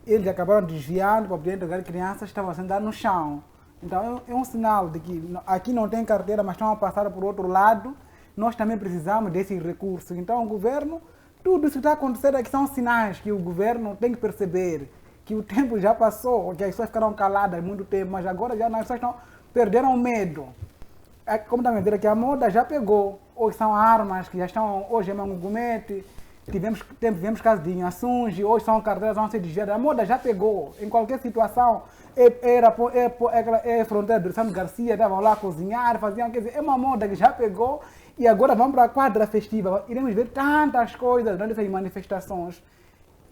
Speaker 3: eles acabaram desviando para poder entregar crianças que estavam a sentar no chão. Então é um sinal de que aqui não tem carteira, mas estão a passar por outro lado. Nós também precisamos desse recurso. Então o governo, tudo isso que está acontecendo aqui são sinais que o governo tem que perceber, que o tempo já passou, que as pessoas ficaram caladas há muito tempo, mas agora já as pessoas perderam o medo. Como está a dizer que a moda já pegou. Hoje são armas que já estão, hoje é Mangumete, tivemos casos de Inhaçunge, hoje são carteiras, vão ser desviadas. A moda já pegou. Em qualquer situação, fronteira do Santo Garcia, estavam lá a cozinhar, faziam, quer dizer, é uma moda que já pegou e agora vamos para a quadra festiva. Iremos ver tantas coisas durante essas manifestações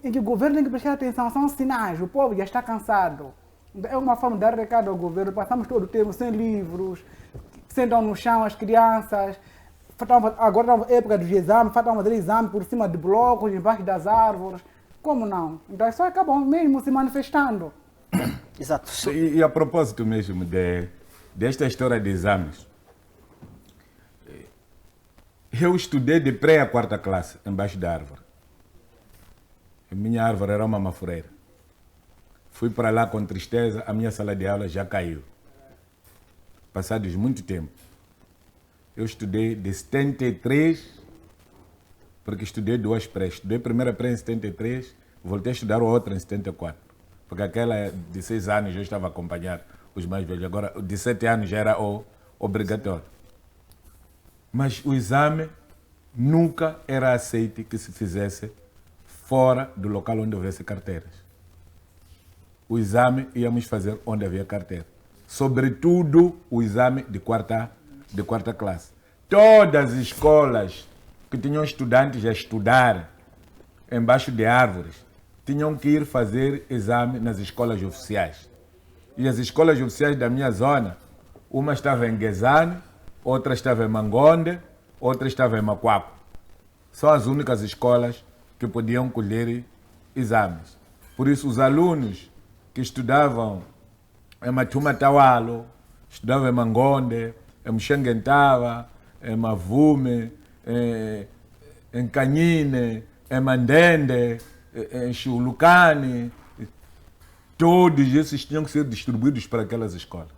Speaker 3: em que o governo tem que prestar atenção, são sinais, o povo já está cansado. É uma forma de dar recado ao governo, passamos todo o tempo sem livros, sentam no chão as crianças, agora na época dos exames, faltam fazer exame por cima de blocos, embaixo das árvores. Como não? Então só acabam mesmo se manifestando.
Speaker 1: Exato.
Speaker 4: E a propósito mesmo desta história de exames, eu estudei de pré a quarta classe, embaixo da árvore. A minha árvore era uma mafureira. Fui para lá com tristeza, a minha sala de aula já caiu. Passados muito tempo. Eu estudei de 73, porque estudei duas pré. Estudei a primeira pré em 73, voltei a estudar outra em 74. Porque aquela de 6 anos eu estava a acompanhar os mais velhos. Agora, de 7 anos já era obrigatório. Mas o exame nunca era aceito que se fizesse fora do local onde houvesse carteiras. O exame íamos fazer onde havia carteira. Sobretudo o exame de quarta classe. Todas as escolas que tinham estudantes a estudar embaixo de árvores tinham que ir fazer exame nas escolas oficiais. E as escolas oficiais da minha zona, uma estava em Guezane, outra estava em Mangonde, outra estava em Macuaco. São as únicas escolas que podiam colher exames. Por isso, os alunos que estudavam em Matumatawalo, estudavam em Mangonde, em Mxenguentava, em Mavume, em Canhine, em Mandende, em Chulucane, todos esses tinham que ser distribuídos para aquelas escolas.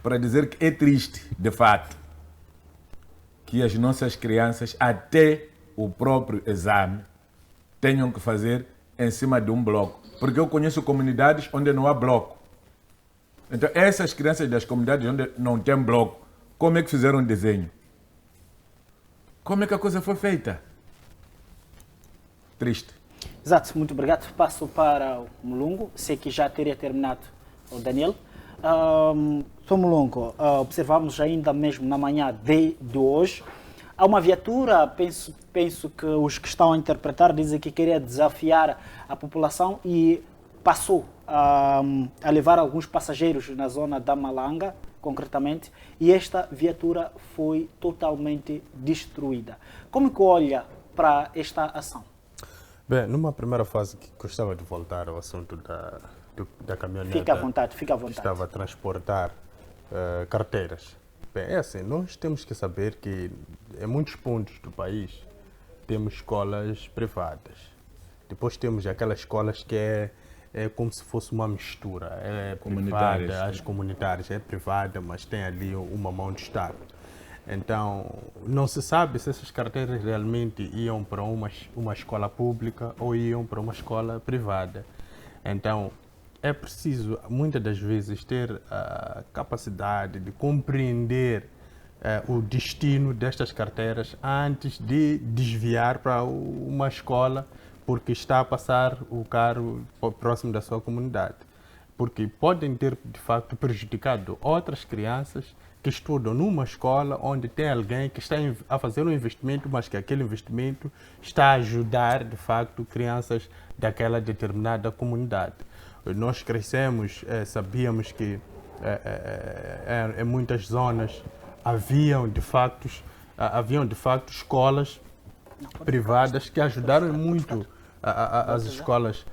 Speaker 4: Para dizer que é triste, de fato, que as nossas crianças, até o próprio exame, tenham que fazer em cima de um bloco. Porque eu conheço comunidades onde não há bloco. Então, essas crianças das comunidades onde não tem bloco, Como é que fizeram o desenho? Como é que a coisa foi feita? Triste.
Speaker 1: Exato, muito obrigado. Passo para o Mulungu. Sei que já teria terminado o Daniel. Sr. Mulungu, observamos ainda mesmo na manhã de hoje, há uma viatura, penso que os que estão a interpretar dizem que queria desafiar a população e passou a levar alguns passageiros na zona da Malanga, concretamente, e esta viatura foi totalmente destruída. Como que olha para esta ação?
Speaker 2: Bem, numa primeira fase que gostava de voltar ao assunto da caminhonete.
Speaker 1: Fica à vontade, fica à vontade.
Speaker 2: Que estava a transportar carteiras. Bem, é assim, nós temos que saber que em muitos pontos do país temos escolas privadas. Depois temos aquelas escolas que é como se fosse uma mistura. É privada, as comunitárias é privada, mas tem ali uma mão de Estado. Então, não se sabe se essas carteiras realmente iam para uma escola pública ou iam para uma escola privada. Então, é preciso, muitas das vezes, ter a capacidade de compreender o destino destas carteiras antes de desviar para uma escola porque está a passar o carro próximo da sua comunidade. Porque podem ter, de facto, prejudicado outras crianças que estudam numa escola onde tem alguém que está a fazer um investimento, mas que aquele investimento está a ajudar, de facto, crianças daquela determinada comunidade. Nós crescemos, sabíamos que em muitas zonas haviam de facto escolas privadas que ajudaram muito as escolas,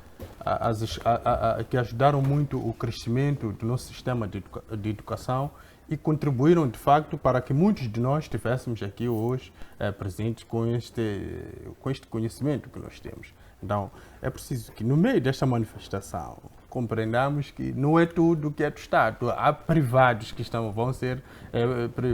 Speaker 2: que ajudaram muito o crescimento do nosso sistema de educação e contribuíram de facto para que muitos de nós estivéssemos aqui hoje presentes com este conhecimento que nós temos. Então, é preciso que no meio desta manifestação compreendamos que não é tudo que é do Estado. Há privados que vão ser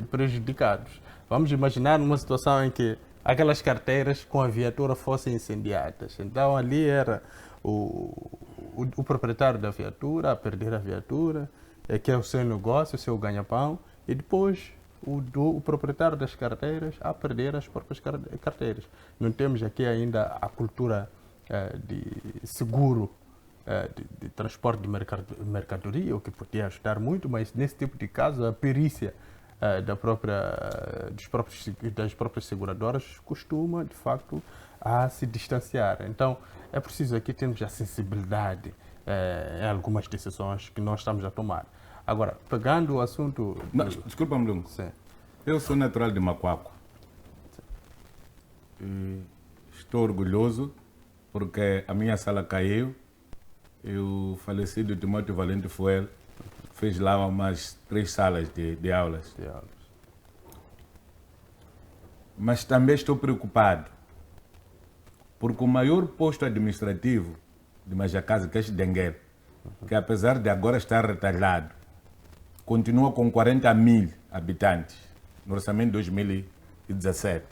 Speaker 2: prejudicados. Vamos imaginar uma situação em que aquelas carteiras com a viatura fossem incendiadas. Então, ali era o proprietário da viatura a perder a viatura, que é o seu negócio, o seu ganha-pão, e depois o proprietário das carteiras a perder as próprias carteiras. Não temos aqui ainda a cultura de seguro de transporte de mercadoria, o que podia ajudar muito, mas nesse tipo de caso a perícia das próprias seguradoras costuma, de facto, a se distanciar. Então, é preciso aqui termos a sensibilidade em algumas decisões que nós estamos a tomar. Agora, pegando o assunto...
Speaker 4: Desculpa-me, Lungo.
Speaker 2: Sim.
Speaker 4: Eu sou natural de Macuaco. E estou orgulhoso porque a minha sala caiu e o falecido Timóteo Valente Fuel fez lá umas 3 salas de aulas. Mas também estou preocupado porque o maior posto administrativo de Majacase, que é Denguel, que apesar de agora estar retalhado, continua com 40 mil habitantes no orçamento de 2017.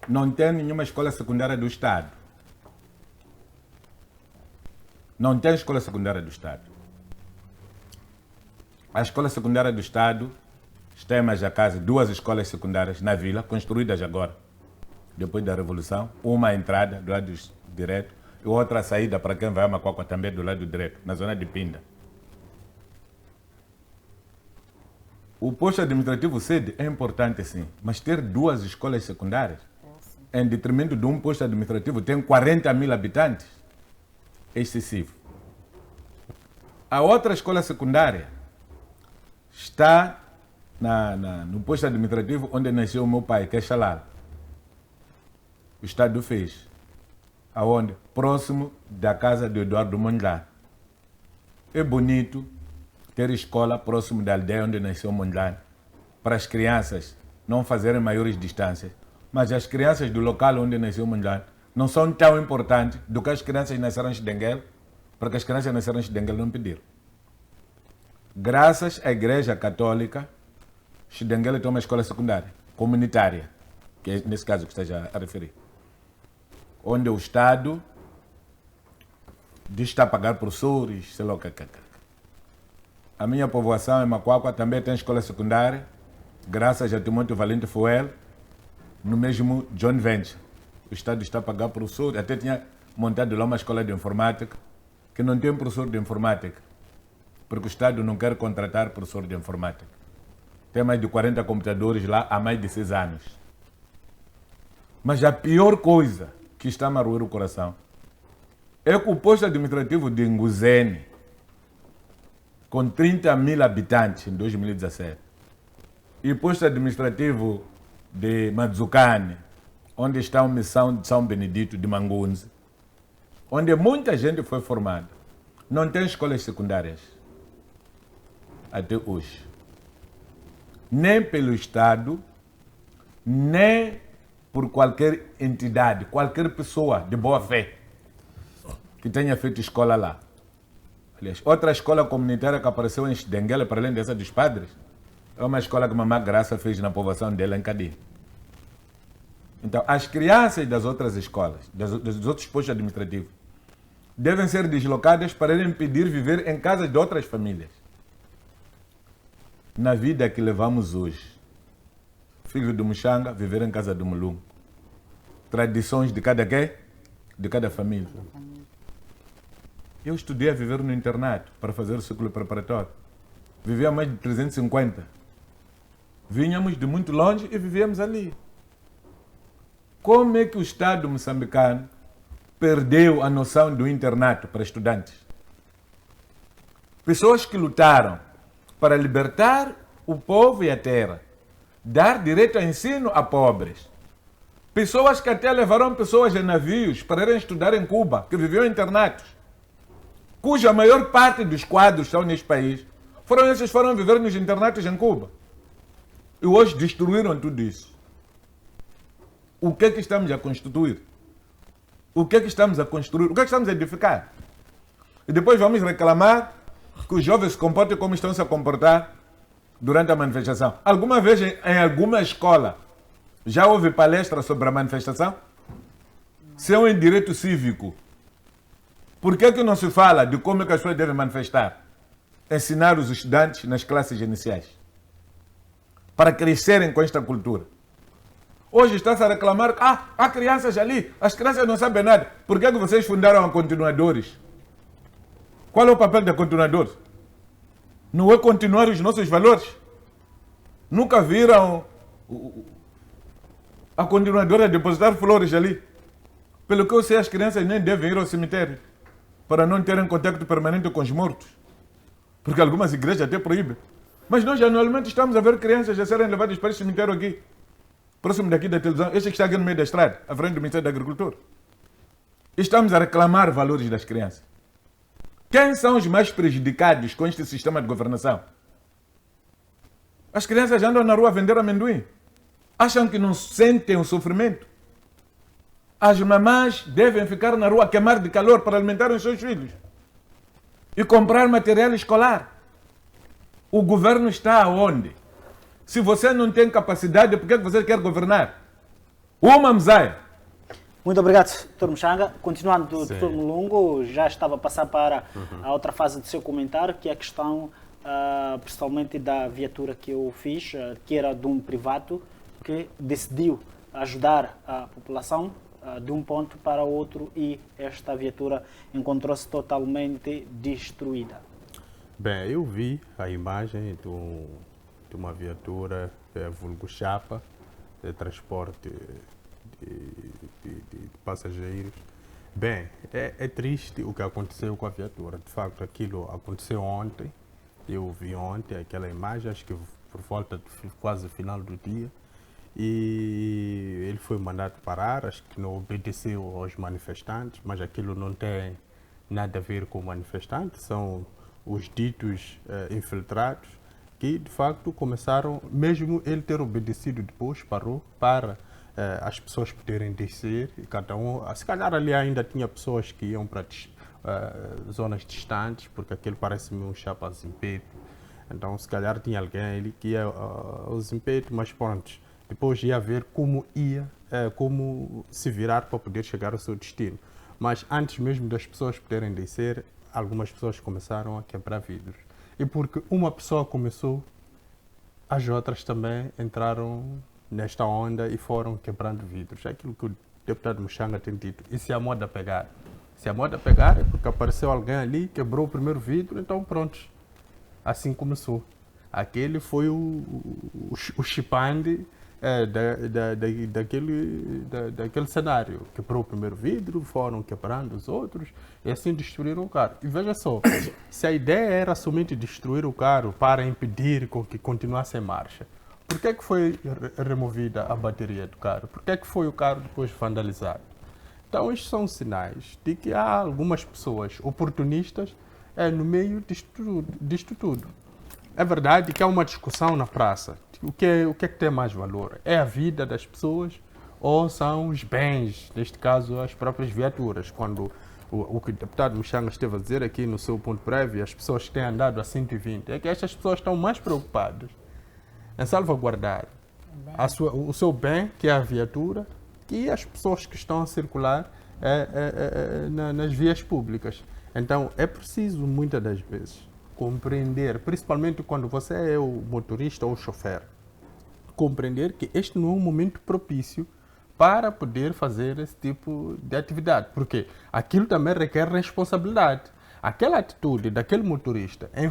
Speaker 4: Não tem nenhuma escola secundária do Estado. Não tem escola secundária do Estado. A escola secundária do Estado está em Majacase, 2 escolas secundárias na vila, construídas agora, depois da Revolução. Uma à entrada, do lado direito, e outra à saída para quem vai a Macuaco também do lado direito, na zona de Pinda. O posto administrativo sede é importante sim, mas ter 2 escolas secundárias, em detrimento de um posto administrativo, tem 40 mil habitantes, é excessivo. A outra escola secundária está no posto administrativo onde nasceu o meu pai, que é Xalala. O Estado fez. Aonde? Próximo da casa de Eduardo Mondlane. É bonito ter escola próximo da aldeia onde nasceu Mondlane, para as crianças não fazerem maiores distâncias. Mas as crianças do local onde nasceu Mondlane não são tão importantes do que as crianças nasceram em Denguel, porque as crianças nasceram em Denguel não pediram. Graças à Igreja Católica, Denguel tem uma escola secundária, comunitária, que é nesse caso que esteja a referir, onde o Estado diz que está a pagar professores, sei lá o que. A minha povoação, em Macuaco, também tem escola secundária, graças a Timóteo Valente Fuel, no mesmo John Venture. O Estado está a pagar professor, até tinha montado lá uma escola de informática, que não tem professor de informática, porque o Estado não quer contratar professor de informática. Tem mais de 40 computadores lá há mais de 6 anos. Mas a pior coisa que está a me roer o coração é que o posto administrativo de Nguzene, com 30 mil habitantes em 2017, e o posto administrativo de Madzukane, onde está a missão de São Benedito de Mangunze, onde muita gente foi formada, não tem escolas secundárias até hoje. Nem pelo Estado, nem por qualquer entidade, qualquer pessoa de boa fé que tenha feito escola lá. Aliás, outra escola comunitária que apareceu em Denguela, para além dessa dos padres, é uma escola que a Mamá Graça fez na povoação dela em Cadi. Então, as crianças das outras escolas, dos outros postos administrativos, devem ser deslocadas para impedir viver em casas de outras famílias. Na vida que levamos hoje, filho do Muxanga, viver em casa do Mulungu. Tradições de cada quê? De cada família. Eu estudei a viver no internato para fazer o ciclo preparatório. Vivia mais de 350. Vinhamos de muito longe e vivíamos ali. Como é que o Estado moçambicano perdeu a noção do internato para estudantes? Pessoas que lutaram para libertar o povo e a terra, dar direito ao ensino a pobres. Pessoas que até levaram pessoas em navios para irem estudar em Cuba, que viviam em internatos, cuja maior parte dos quadros estão neste país, foram viver nos internatos em Cuba. E hoje destruíram tudo isso. O que é que estamos a constituir? O que é que estamos a construir? O que é que estamos a edificar? E depois vamos reclamar que os jovens se comportem como estão se a comportar durante a manifestação. Alguma vez em alguma escola já houve palestra sobre a manifestação? Se é um direito cívico, por que que não se fala de como é que as pessoas devem manifestar? Ensinar os estudantes nas classes iniciais, para crescerem com esta cultura. Hoje está-se a reclamar que há crianças ali, as crianças não sabem nada. Por que que vocês fundaram a continuadores? Qual é o papel de continuadores? Não é continuar os nossos valores? Nunca viram a continuadora depositar flores ali? Pelo que eu sei, as crianças nem devem ir ao cemitério para não terem contato permanente com os mortos. Porque algumas igrejas até proíbem. Mas nós anualmente estamos a ver crianças a serem levadas para esse cemitério aqui, próximo daqui da televisão, este que está aqui no meio da estrada, à frente do Ministério da Agricultura. Estamos a reclamar valores das crianças. Quem são os mais prejudicados com este sistema de governação? As crianças andam na rua a vender amendoim. Acham que não sentem o sofrimento. As mamães devem ficar na rua a queimar de calor para alimentar os seus filhos e comprar material escolar. O governo está aonde? Se você não tem capacidade, por que você quer governar? Uma mzaia.
Speaker 1: Muito obrigado, Dr. Muxanga. Continuando, Dr. Mulungu, já estava a passar para a outra fase do seu comentário, que é a questão, principalmente da viatura que eu fiz, que era de um privado, que decidiu ajudar a população de um ponto para outro e esta viatura encontrou-se totalmente destruída.
Speaker 2: Bem, eu vi a imagem de uma viatura vulgo chapa, de transporte de passageiros. Bem, é triste o que aconteceu com a viatura. De facto, aquilo aconteceu ontem. Eu vi ontem aquela imagem, acho que por volta de quase final do dia. E ele foi mandado parar, acho que não obedeceu aos manifestantes, mas aquilo não tem nada a ver com o manifestante, são os ditos infiltrados que de facto começaram, mesmo ele ter obedecido depois, parou para as pessoas poderem descer, e cada um, se calhar ali ainda tinha pessoas que iam para zonas distantes, porque aquele parece-me um chapa Zimpeto, então se calhar tinha alguém ali que ia ao Zimpeto, mas pronto, depois ia ver como como se virar para poder chegar ao seu destino. Mas antes mesmo das pessoas poderem descer, algumas pessoas começaram a quebrar vidros. E porque uma pessoa começou as outras também entraram nesta onda e foram quebrando vidros. É aquilo que o deputado Mushanga tem dito. E se a moda pegar? Se a moda pegar é porque apareceu alguém ali, quebrou o primeiro vidro, então pronto. Assim começou. Aquele foi o chipande daquele cenário. Quebrou o primeiro vidro, foram quebrando os outros e assim destruíram o carro. E veja só, se a ideia era somente destruir o carro para impedir que continuasse em marcha, por que foi removida a bateria do carro? Por que foi o carro depois vandalizado? Então, estes são sinais de que há algumas pessoas oportunistas no meio disto tudo. É verdade que há uma discussão na praça. O que é que tem mais valor? É a vida das pessoas ou são os bens, neste caso as próprias viaturas? Quando o que o deputado Mushanga esteve a dizer aqui no seu ponto prévio, as pessoas que têm andado a 120, é que estas pessoas estão mais preocupadas em salvaguardar o seu bem, que é a viatura, e as pessoas que estão a circular nas vias públicas. Então, é preciso, muitas das vezes, compreender, principalmente quando você é o motorista ou o chofer, compreender que este não é um momento propício para poder fazer esse tipo de atividade. Porque aquilo também requer responsabilidade. Aquela atitude daquele motorista em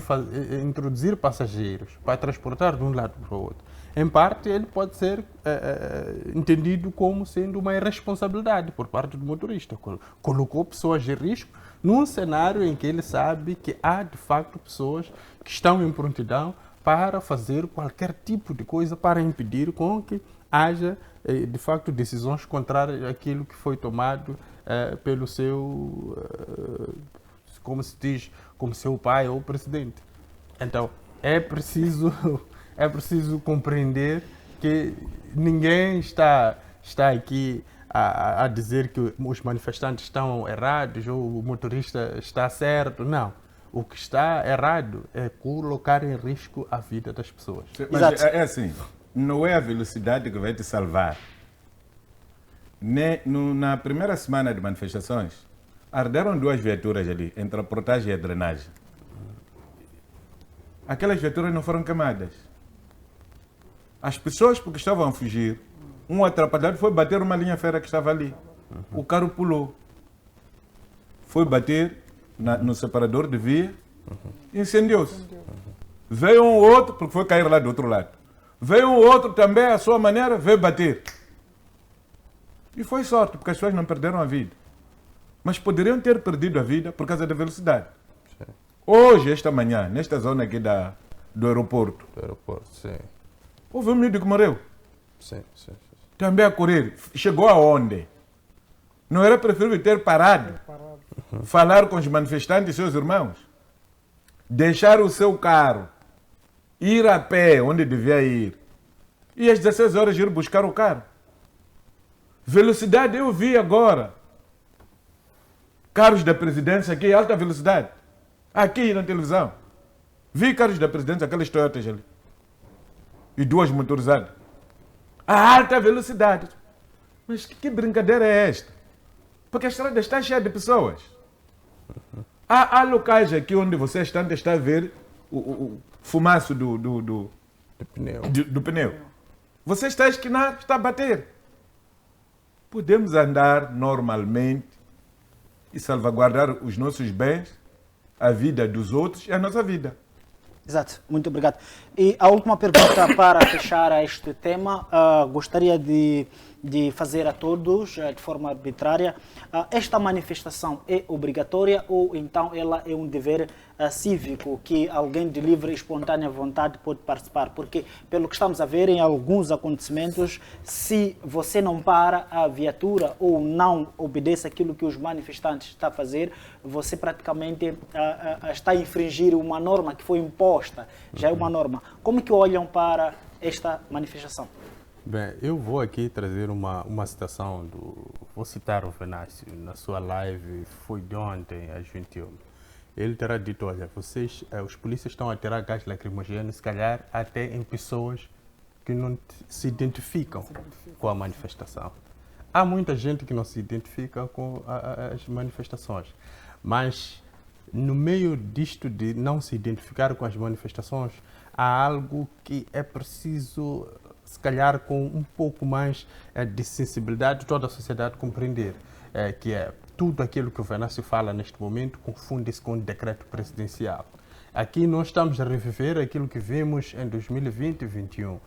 Speaker 2: introduzir passageiros para transportar de um lado para o outro, em parte ele pode ser entendido como sendo uma irresponsabilidade por parte do motorista. Colocou pessoas de risco num cenário em que ele sabe que há de facto pessoas que estão em prontidão para fazer qualquer tipo de coisa para impedir com que haja de facto decisões contrárias àquilo que foi tomado pelo seu como se diz, como seu pai ou presidente. Então, é preciso compreender que ninguém está aqui a dizer que os manifestantes estão errados ou o motorista está certo. Não. O que está errado é colocar em risco a vida das pessoas.
Speaker 4: Mas é assim, não é a velocidade que vai te salvar. Na primeira semana de manifestações, arderam 2 viaturas ali, entre a portagem e a drenagem. Aquelas viaturas não foram queimadas. As pessoas, porque estavam a fugir, um atrapalhado foi bater uma linha férrea que estava ali. O carro pulou. Foi bater no separador de via e incendiou-se. Veio um outro, porque foi cair lá do outro lado. Veio um outro também, à sua maneira, veio bater. E foi sorte, porque as pessoas não perderam a vida. Mas poderiam ter perdido a vida por causa da velocidade. Sim. Hoje, esta manhã, nesta zona aqui do aeroporto,
Speaker 2: sim.
Speaker 4: Houve um miúdo que morreu.
Speaker 2: Sim.
Speaker 4: Também a correr. Chegou aonde? Não era preferível ter parado? Falar com os manifestantes e seus irmãos? Deixar o seu carro, ir a pé onde devia ir, e às 16 horas ir buscar o carro. Velocidade eu vi agora. Carros da presidência aqui, alta velocidade. Aqui na televisão. Vi carros da presidência, aquelas Toyotas ali. E 2 motorizadas. A alta velocidade. Mas que brincadeira é esta? Porque a estrada está cheia de pessoas. Há locais aqui onde você está a ver o fumaço do pneu. Você está a esquinar, está a bater. Podemos andar normalmente e salvaguardar os nossos bens, a vida dos outros e a nossa vida.
Speaker 1: Exato, muito obrigado. E a última pergunta para fechar este tema, gostaria de fazer a todos, de forma arbitrária, esta manifestação é obrigatória ou então ela é um dever cívico que alguém de livre e espontânea vontade pode participar? Porque, pelo que estamos a ver em alguns acontecimentos, se você não para a viatura ou não obedece aquilo que os manifestantes estão a fazer, você praticamente está a infringir uma norma que foi imposta, já é uma norma. Como que olham para esta manifestação?
Speaker 2: Bem, eu vou aqui trazer uma citação vou citar o Venâncio, na sua live, foi de ontem, às 21. Ele terá dito, olha, os polícias estão a tirar gás lacrimogêneo, se calhar até em pessoas que não se identificam com a manifestação. Há muita gente que não se identifica com as manifestações, mas no meio disto de não se identificar com as manifestações, há algo que é preciso, se calhar, com um pouco mais de sensibilidade, toda a sociedade compreender, que é tudo aquilo que o Venâncio fala neste momento confunde-se com o decreto presidencial. Aqui nós estamos a reviver aquilo que vimos em 2020 e 2021,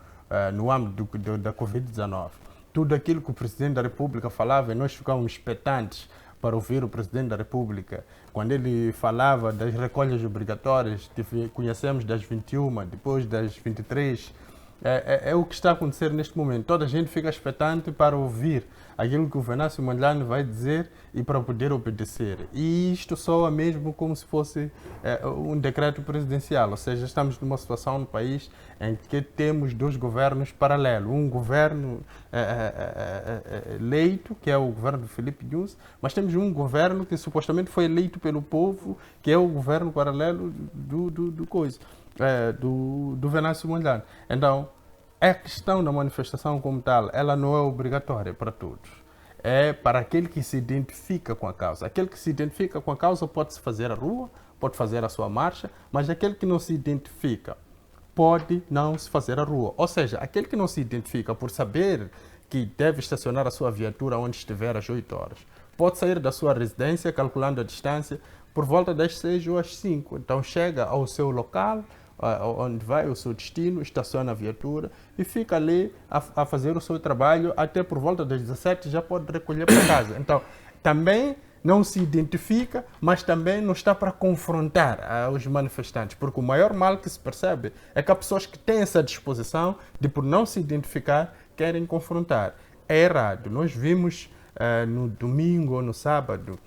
Speaker 2: no âmbito da Covid-19. Tudo aquilo que o Presidente da República falava e nós ficávamos expectantes para ouvir o Presidente da República, quando ele falava das recolhas obrigatórias, conhecemos das 21, depois das 23, é o que está a acontecer neste momento. Toda a gente fica expectante para ouvir aquilo que o Venâncio Mondlane vai dizer e para poder obedecer. E isto soa mesmo como se fosse um decreto presidencial, ou seja, estamos numa situação no país em que temos dois governos paralelos. Um governo eleito, que é o governo do Filipe Nunes, mas temos um governo que supostamente foi eleito pelo povo, que é o governo paralelo do Venâncio Mondlane. Então, a questão da manifestação como tal, ela não é obrigatória para todos. É para aquele que se identifica com a causa. Aquele que se identifica com a causa pode-se fazer a rua, pode fazer a sua marcha, mas aquele que não se identifica pode não se fazer a rua. Ou seja, aquele que não se identifica por saber que deve estacionar a sua viatura onde estiver às 8 horas, pode sair da sua residência, calculando a distância, por volta das 6 ou às 5. Então chega ao seu local, onde vai o seu destino, estaciona a viatura e fica ali a fazer o seu trabalho até por volta das 17, já pode recolher para casa. Então, também não se identifica, mas também não está para confrontar os manifestantes, porque o maior mal que se percebe é que há pessoas que têm essa disposição de, por não se identificar, querem confrontar. É errado. Nós vimos no domingo ou no sábado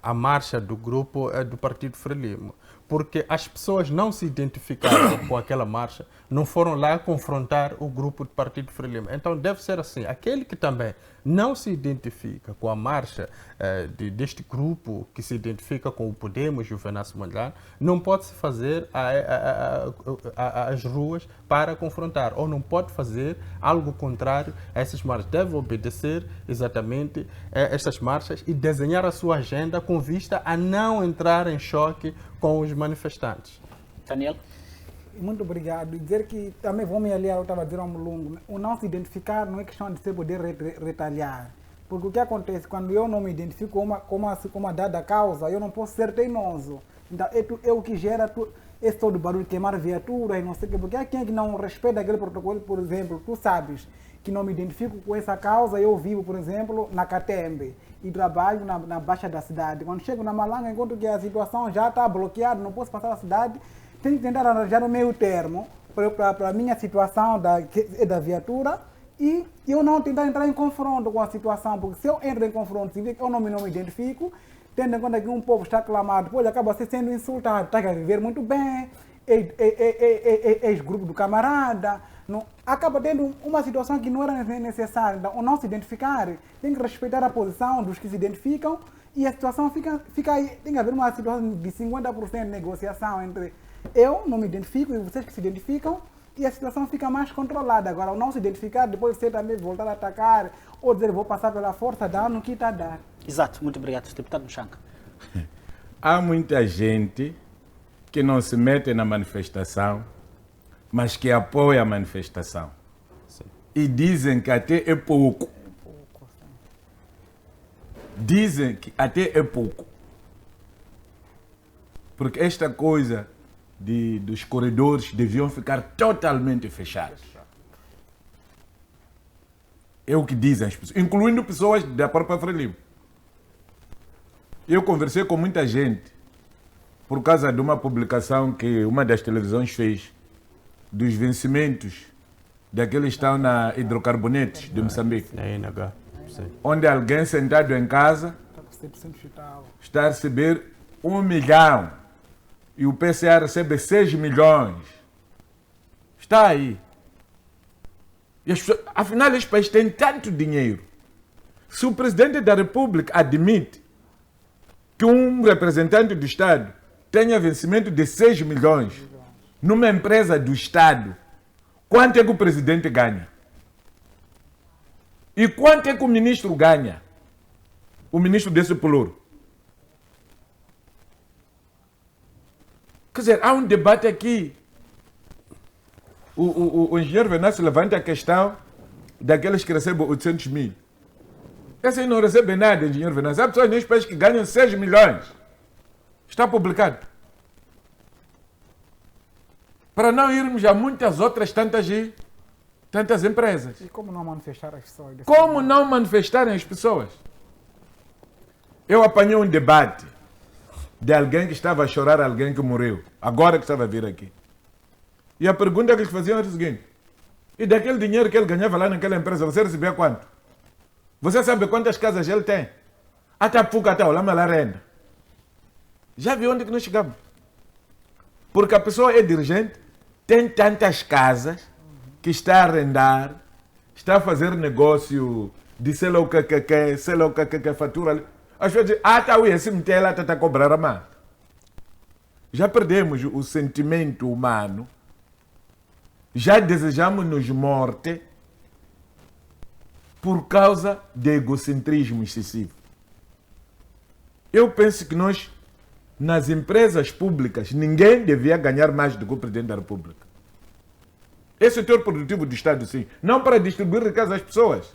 Speaker 2: a marcha do grupo do Partido Frelimo, porque as pessoas não se identificaram com aquela marcha, não foram lá confrontar o grupo do Partido Frelimo. Então deve ser assim, aquele que também não se identifica com a marcha deste grupo, que se identifica com o Podemos e o Venâncio Mondlane, não pode se fazer às ruas para confrontar, ou não pode fazer algo contrário a essas marchas. Deve obedecer exatamente estas marchas e desenhar a sua agenda com vista a não entrar em choque com os manifestantes.
Speaker 1: Daniel?
Speaker 3: Muito obrigado. E dizer que também vou me aliar, eu estava a dizer ao Mulungu, o não se identificar não é questão de se poder retalhar. Porque o que acontece, quando eu não me identifico com uma dada causa, eu não posso ser teimoso. Então é o que gera esse todo barulho, queimar viatura e não sei o quê. Porque há quem é que não respeita aquele protocolo, por exemplo, tu sabes que não me identifico com essa causa, eu vivo, por exemplo, na Catembe e trabalho na Baixa da cidade. Quando chego na Malanga, encontro que a situação já está bloqueada, não posso passar a cidade, tenho que tentar arranjar o meio termo para a minha situação da viatura e eu não tentar entrar em confronto com a situação, porque se eu entro em confronto, se eu não me identifico, tendo em conta que um povo está aclamado, depois acaba sendo insultado, está a viver muito bem, ex-grupo do camarada, não, acaba tendo uma situação que não era necessária. Então, o não se identificar, tem que respeitar a posição dos que se identificam e a situação fica aí. Tem que haver uma situação de 50% de negociação entre eu não me identifico e vocês que se identificam e a situação fica mais controlada. Agora, o não se identificar, depois você também voltar a atacar ou dizer vou passar pela força, dá no que está a dar.
Speaker 1: Exato, muito obrigado, deputado Mchanca.
Speaker 4: Há muita gente que não se mete na manifestação, mas que apoia a manifestação. Sim. E dizem que até é pouco. Dizem que até é pouco. Porque esta coisa dos corredores deviam ficar totalmente fechados. É o que dizem as pessoas, incluindo pessoas da própria Frelimo. Eu conversei com muita gente por causa de uma publicação que uma das televisões fez dos vencimentos daqueles que estão na hidrocarbonetos de Moçambique. Onde alguém sentado em casa está a receber 1 milhão e o PCA recebe 6 milhões. Está aí. E afinal, este país tem tanto dinheiro. Se o Presidente da República admite que um representante do Estado tenha vencimento de 6 milhões numa empresa do Estado, quanto é que o Presidente ganha? E quanto é que o ministro ganha? O ministro desse pelouro. Quer dizer, há um debate aqui. O engenheiro Venâncio levanta a questão daqueles que recebem 800 mil. Esse aí não recebe nada, engenheiro Venâncio. Há pessoas neste país que ganham 6 milhões. Está publicado. Para não irmos a muitas outras tantas empresas.
Speaker 3: E como não manifestar as pessoas?
Speaker 4: Como não manifestarem as pessoas? Eu apanhei um debate de alguém que estava a chorar, alguém que morreu, agora que estava a vir aqui. E a pergunta que eles faziam era o seguinte: e daquele dinheiro que ele ganhava lá naquela empresa, você recebia quanto? Você sabe quantas casas ele tem? Até pouco, até lá, mas lá renda. Já viu onde que nós chegamos? Porque a pessoa é dirigente, tem tantas casas que está a arrendar, está a fazer negócio de sei lá o que, fatura ali. As pessoas dizem, tá, esse meter lá, está a cobrar a mão. Já perdemos o sentimento humano, já desejamos-nos morte por causa de egocentrismo excessivo. Eu penso que nós, nas empresas públicas, ninguém devia ganhar mais do que o Presidente da República. Esse é o setor produtivo do Estado, sim. Não para distribuir riqueza às pessoas.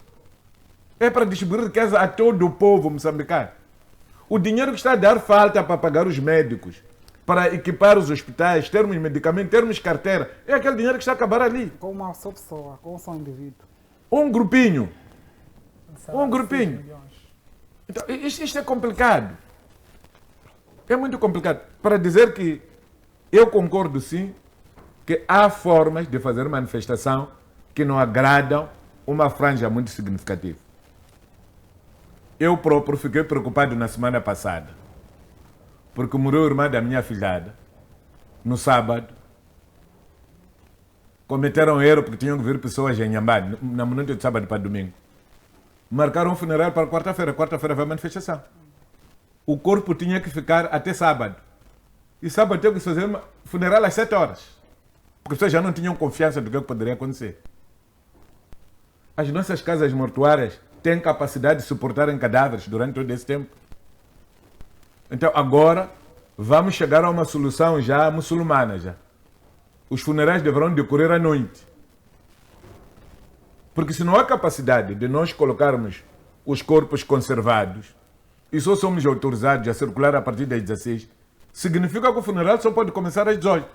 Speaker 4: É para distribuir riqueza a todo o povo moçambicano. O dinheiro que está a dar falta para pagar os médicos, para equipar os hospitais, termos medicamentos, termos carteira. É aquele dinheiro que está a acabar ali.
Speaker 3: Com uma só pessoa, com um só indivíduo.
Speaker 4: Um grupinho.
Speaker 3: Será
Speaker 4: Um grupinho.
Speaker 3: 6 milhões.
Speaker 4: Então, isto é complicado. É muito complicado. Para dizer que eu concordo, sim, que há formas de fazer manifestação que não agradam uma franja muito significativa. Eu próprio fiquei preocupado na semana passada, porque morreu a irmã da minha filhada, no sábado. Cometeram erro porque tinham que vir pessoas em Nhambade, na noite de sábado para domingo. Marcaram um funeral para quarta-feira. Quarta-feira vai a manifestação. O corpo tinha que ficar até sábado. E sábado teve que fazer um funeral às 7 horas. Porque as pessoas já não tinham confiança do que poderia acontecer. As nossas casas mortuárias têm capacidade de suportarem cadáveres durante todo esse tempo. Então agora vamos chegar a uma solução já muçulmana. Já. Os funerais deverão decorrer à noite. Porque se não há capacidade de nós colocarmos os corpos conservados e só somos autorizados a circular a partir das 16, significa que o funeral só pode começar às 18.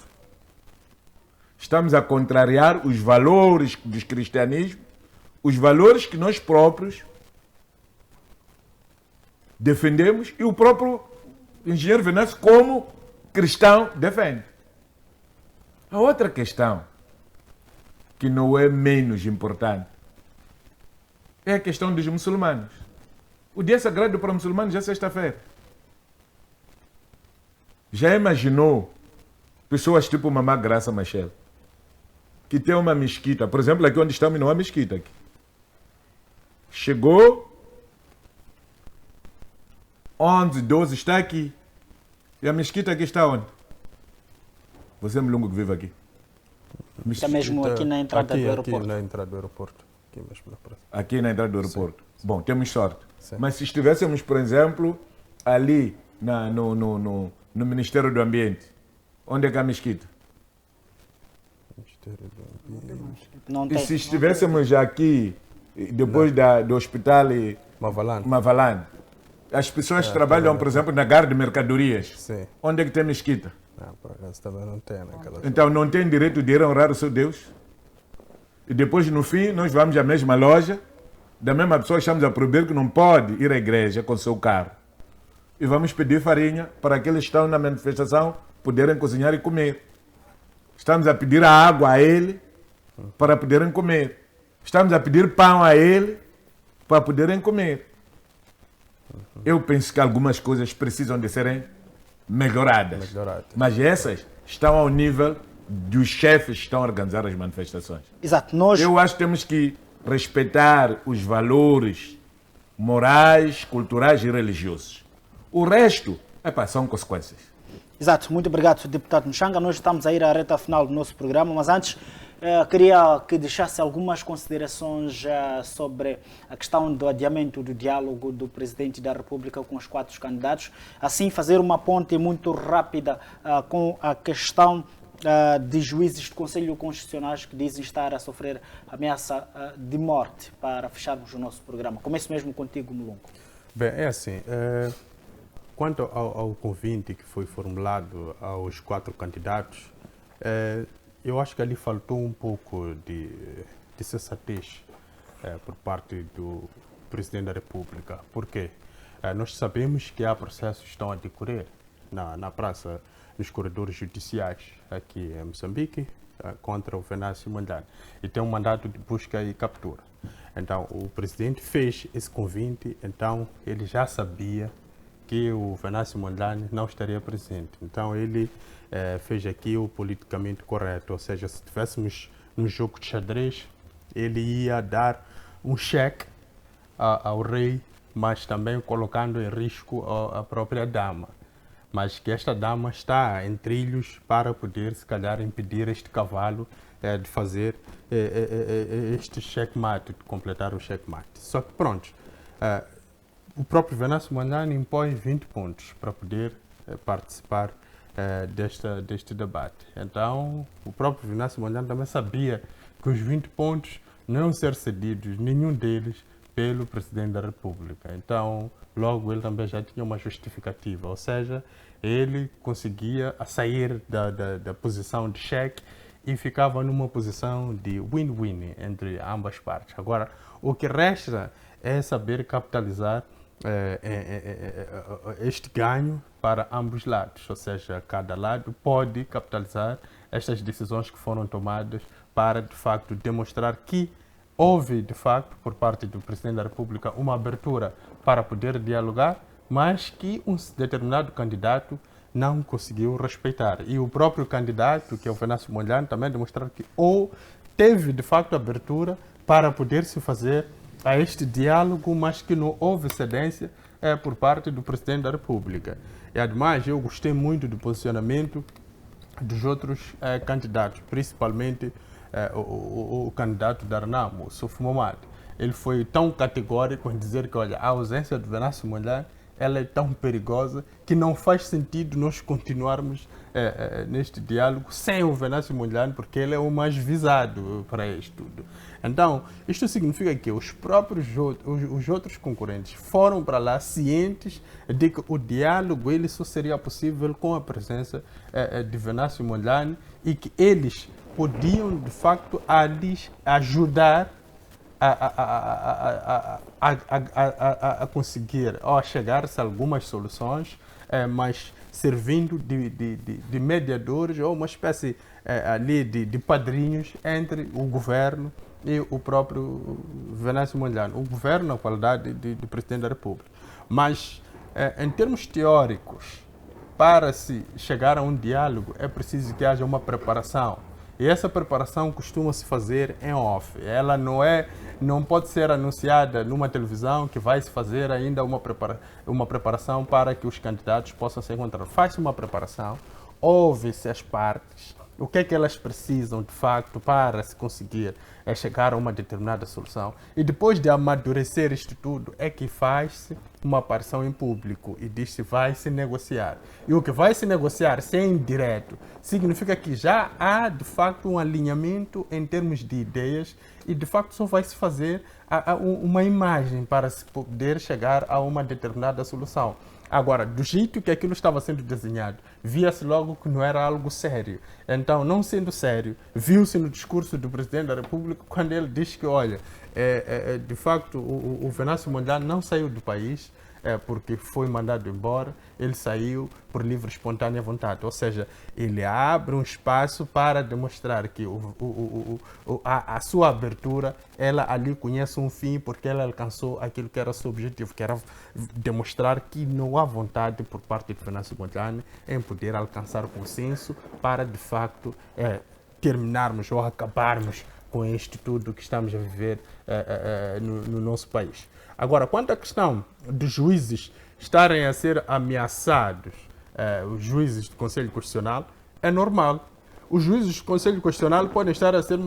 Speaker 4: Estamos a contrariar os valores do cristianismo, os valores que nós próprios defendemos e o próprio engenheiro Venâncio, como cristão, defende. A outra questão, que não é menos importante, é a questão dos muçulmanos. O dia sagrado para muçulmanos é sexta-feira. Já imaginou pessoas tipo Mamá Graça Machel, que tem uma mesquita, por exemplo, aqui onde estamos não há mesquita aqui. Chegou, 11, 12, está aqui. E a mesquita aqui está onde? Você é mulungo que vive aqui.
Speaker 1: Está mesmo aqui na entrada do aeroporto.
Speaker 2: Aqui na entrada do aeroporto. Aqui mesmo na praça.
Speaker 4: Aqui na entrada do aeroporto. Sim. Bom, temos sorte.
Speaker 2: Sim.
Speaker 4: Mas se estivéssemos, por exemplo, ali no Ministério do Ambiente, onde é que há a mesquita?
Speaker 2: Ministério do Ambiente.
Speaker 1: Não
Speaker 4: E
Speaker 1: tem.
Speaker 4: se estivéssemos do hospital Mavalane, as pessoas trabalham, por exemplo, na garra de mercadorias.
Speaker 2: Sim.
Speaker 4: Onde é que tem mesquita?
Speaker 2: Não, por acaso também não tem naquela zona.
Speaker 4: Então não tem direito de ir honrar o seu Deus? E depois, no fim, nós vamos à mesma loja, da mesma pessoa estamos a proibir que não pode ir à igreja com o seu carro. E vamos pedir farinha para aqueles que estão na manifestação poderem cozinhar e comer. Estamos a pedir a água a ele para poderem comer. Estamos a pedir pão a ele para poderem comer. Eu penso que algumas coisas precisam de serem melhoradas. Mas essas estão ao nível dos chefes que estão a organizar as manifestações.
Speaker 1: Exato. Nós,
Speaker 4: Eu acho que temos que respeitar os valores morais, culturais e religiosos. O resto, são consequências.
Speaker 1: exato. Muito obrigado, deputado Mchanga. Nós estamos a ir à reta final do nosso programa, mas antes queria que deixasse algumas considerações sobre a questão do adiamento do diálogo do Presidente da República com os 4 candidatos, assim fazer uma ponte muito rápida com a questão de juízes de Conselho Constitucionais que dizem estar a sofrer ameaça de morte, para fecharmos o nosso programa. Começo mesmo contigo, Mulungu.
Speaker 2: Bem, é assim, quanto ao convite que foi formulado aos 4 candidatos, eu acho que ali faltou um pouco de sensatez por parte do Presidente da República. Por quê? Nós sabemos que há processos que estão a decorrer na praça, nos corredores judiciais aqui em Moçambique, contra o Venâncio Mondlane. E tem um mandato de busca e captura. Então, o Presidente fez esse convite, então ele já sabia que o Venâncio Mondlane não estaria presente. Então, ele fez aqui o politicamente correto, ou seja, se estivéssemos num jogo de xadrez, ele ia dar um cheque ao rei, mas também colocando em risco a própria dama. Mas que esta dama está em trilhos para poder, se calhar, impedir este cavalo de fazer este checkmate, de completar o checkmate. Só que pronto, o próprio Venâncio Mondlane impõe 20 pontos para poder participar deste debate. Então, o próprio Venâncio Mondlane também sabia que os 20 pontos não iam ser cedidos, nenhum deles, pelo Presidente da República. Então, logo ele também já tinha uma justificativa, ou seja, ele conseguia sair da posição de cheque e ficava numa posição de win-win entre ambas partes. Agora, o que resta é saber capitalizar este ganho para ambos lados, ou seja, cada lado pode capitalizar estas decisões que foram tomadas para, de facto, demonstrar que houve, de facto, por parte do Presidente da República, uma abertura para poder dialogar, mas que um determinado candidato não conseguiu respeitar. E o próprio candidato, que é o Venâncio Mondlane, também demonstrou que teve, de facto, abertura para poder se fazer a este diálogo, mas que não houve cedência por parte do Presidente da República. E, ademais, eu gostei muito do posicionamento dos outros candidatos, principalmente o candidato da Renamo, o Suf Momad. Ele foi tão categórico em dizer que, olha, a ausência do Venâncio Mondlane, ela é tão perigosa que não faz sentido nós continuarmos neste diálogo sem o Venâncio Mondlane, porque ele é o mais visado para isto tudo. Então, isto significa que os outros concorrentes foram para lá cientes de que o diálogo ele só seria possível com a presença de Venâncio Mondlane e que eles podiam, de facto, lhes ajudar a conseguir ou a chegar-se a algumas soluções, mas servindo de mediadores ou uma espécie ali de padrinhos entre o governo e o próprio Venâncio Mondlane. O governo na qualidade de Presidente da República. Mas, em termos teóricos, para se chegar a um diálogo é preciso que haja uma preparação. E essa preparação costuma-se fazer em off. Ela não pode ser anunciada numa televisão que vai se fazer ainda uma preparação para que os candidatos possam se encontrar. Faz-se uma preparação, ouve-se as partes, o que é que elas precisam de facto para se conseguir chegar a uma determinada solução. E depois de amadurecer isto tudo, é que faz-se uma aparição em público e diz-se vai se negociar. E o que vai se negociar sem direto significa que já há de facto um alinhamento em termos de ideias e de facto só vai se fazer uma imagem para se poder chegar a uma determinada solução. Agora, do jeito que aquilo estava sendo desenhado, via-se logo que não era algo sério. Então, não sendo sério, viu-se no discurso do Presidente da República quando ele diz que, olha, de facto, o Venâncio Mondlane não saiu do país porque foi mandado embora, ele saiu por livre e espontânea vontade. Ou seja, ele abre um espaço para demonstrar que a sua abertura, ela ali conhece um fim porque ela alcançou aquilo que era o seu objetivo, que era demonstrar que não há vontade por parte do Venâncio Mondlane em poder alcançar consenso para, de facto, terminarmos ou acabarmos com isto tudo que estamos a viver no nosso país. Agora, quanto à questão dos juízes estarem a ser ameaçados, os juízes do Conselho Constitucional, é normal. os juízes do Conselho Constitucional podem estar a ser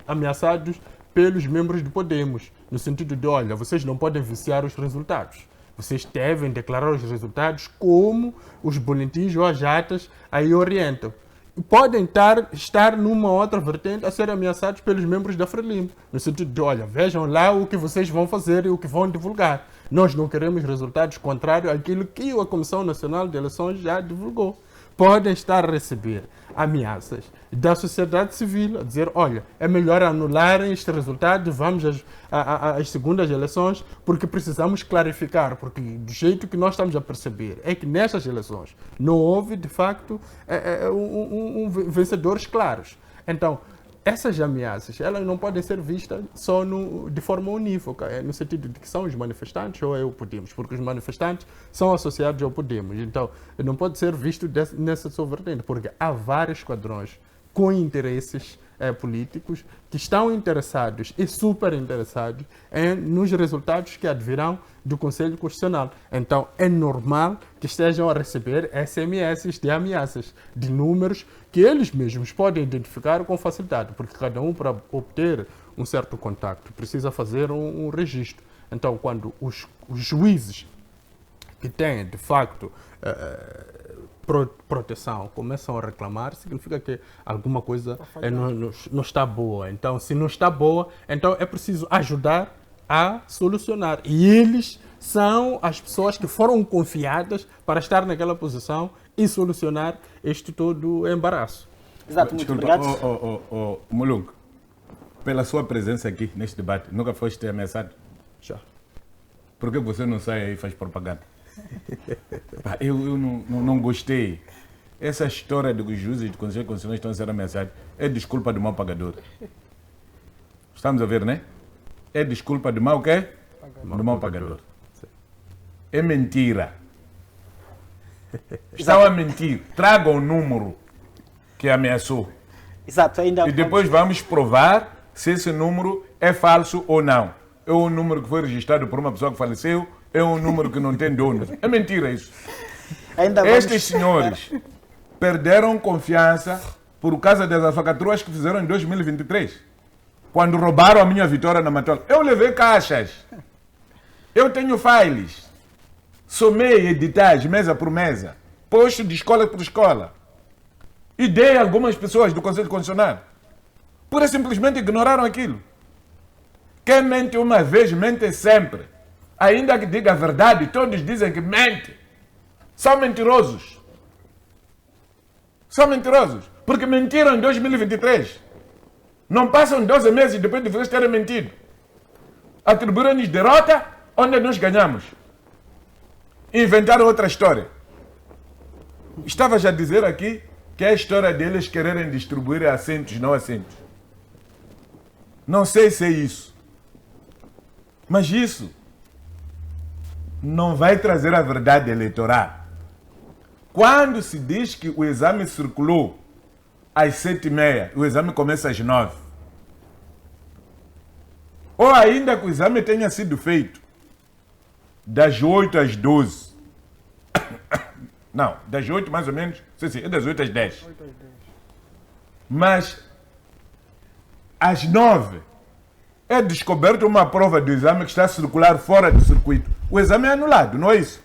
Speaker 2: ameaçados pelos membros do Podemos, no sentido de, olha, vocês não podem viciar os resultados. Vocês devem declarar os resultados como os boletins ou as atas aí orientam. E podem estar numa outra vertente a ser ameaçados pelos membros da Frelimo, no sentido de, olha, vejam lá o que vocês vão fazer e o que vão divulgar. Nós não queremos resultados contrários àquilo que a Comissão Nacional de Eleições já divulgou. Podem estar a receber ameaças da sociedade civil, a dizer, olha, é melhor anularem este resultado, vamos às segundas eleições, porque precisamos clarificar, porque do jeito que nós estamos a perceber é que nestas eleições não houve, de facto, vencedores claros. Então, essas ameaças, elas não podem ser vistas só de forma unívoca, no sentido de que são os manifestantes ou é o Podemos, porque os manifestantes são associados ao Podemos. Então, não pode ser visto nessa sua vertente, porque há vários quadrões com interesses políticos que estão interessados e super interessados nos resultados que advirão do Conselho Constitucional. Então, é normal que estejam a receber SMS de ameaças, de números que eles mesmos podem identificar com facilidade, porque cada um, para obter um certo contacto, precisa fazer um registro. Então, quando os juízes que têm, de facto, proteção começam a reclamar, significa que alguma coisa não está boa. Então, se não está boa, então é preciso ajudar a solucionar. E eles são as pessoas que foram confiadas para estar naquela posição e solucionar este todo embaraço.
Speaker 1: Exato, muito obrigado.
Speaker 4: Mulungu, pela sua presença aqui neste debate, nunca foste ameaçado?
Speaker 2: Já.
Speaker 4: Por que você não sai aí e faz propaganda? Eu não gostei. Essa história de que os juízes de Conselho Constitucional estão a ser ameaçados é desculpa do mau pagador. Estamos a ver, né? É desculpa do mau quê? Do mau pagador. É mentira. Estão a mentir. Tragam o número que ameaçou.
Speaker 1: Exato, ainda
Speaker 4: e depois vamos provar se esse número é falso ou não. É um número que foi registrado por uma pessoa que faleceu, é um número que não tem dono. É mentira isso. Estes senhores perderam confiança por causa das alfacatruas que fizeram em 2023. Quando roubaram a minha vitória na Matola. Eu levei caixas. Eu tenho files. Somei editagem, mesa por mesa. Posto de escola por escola. E dei a algumas pessoas do Conselho Constitucional. Pura e simplesmente ignoraram aquilo. Quem mente uma vez, mente sempre. Ainda que diga a verdade, todos dizem que mente. São mentirosos. São mentirosos. Porque mentiram em 2023. Não passam 12 meses depois de vocês terem mentido. Atribuíram-nos derrota onde nós ganhamos. Inventaram outra história. Estava já a dizer aqui que é a história deles quererem distribuir assentos, não assentos. Não sei se é isso. Mas isso não vai trazer a verdade eleitoral. Quando se diz que o exame circulou às 7h30, o exame começa às 9h. Ou ainda que o exame tenha sido feito das 8 às 12. Não, das 8 mais ou menos, sim, é das 8 às 10. Mas às 9 é descoberta uma prova do exame que está a circular fora do circuito. O exame é anulado, não é isso?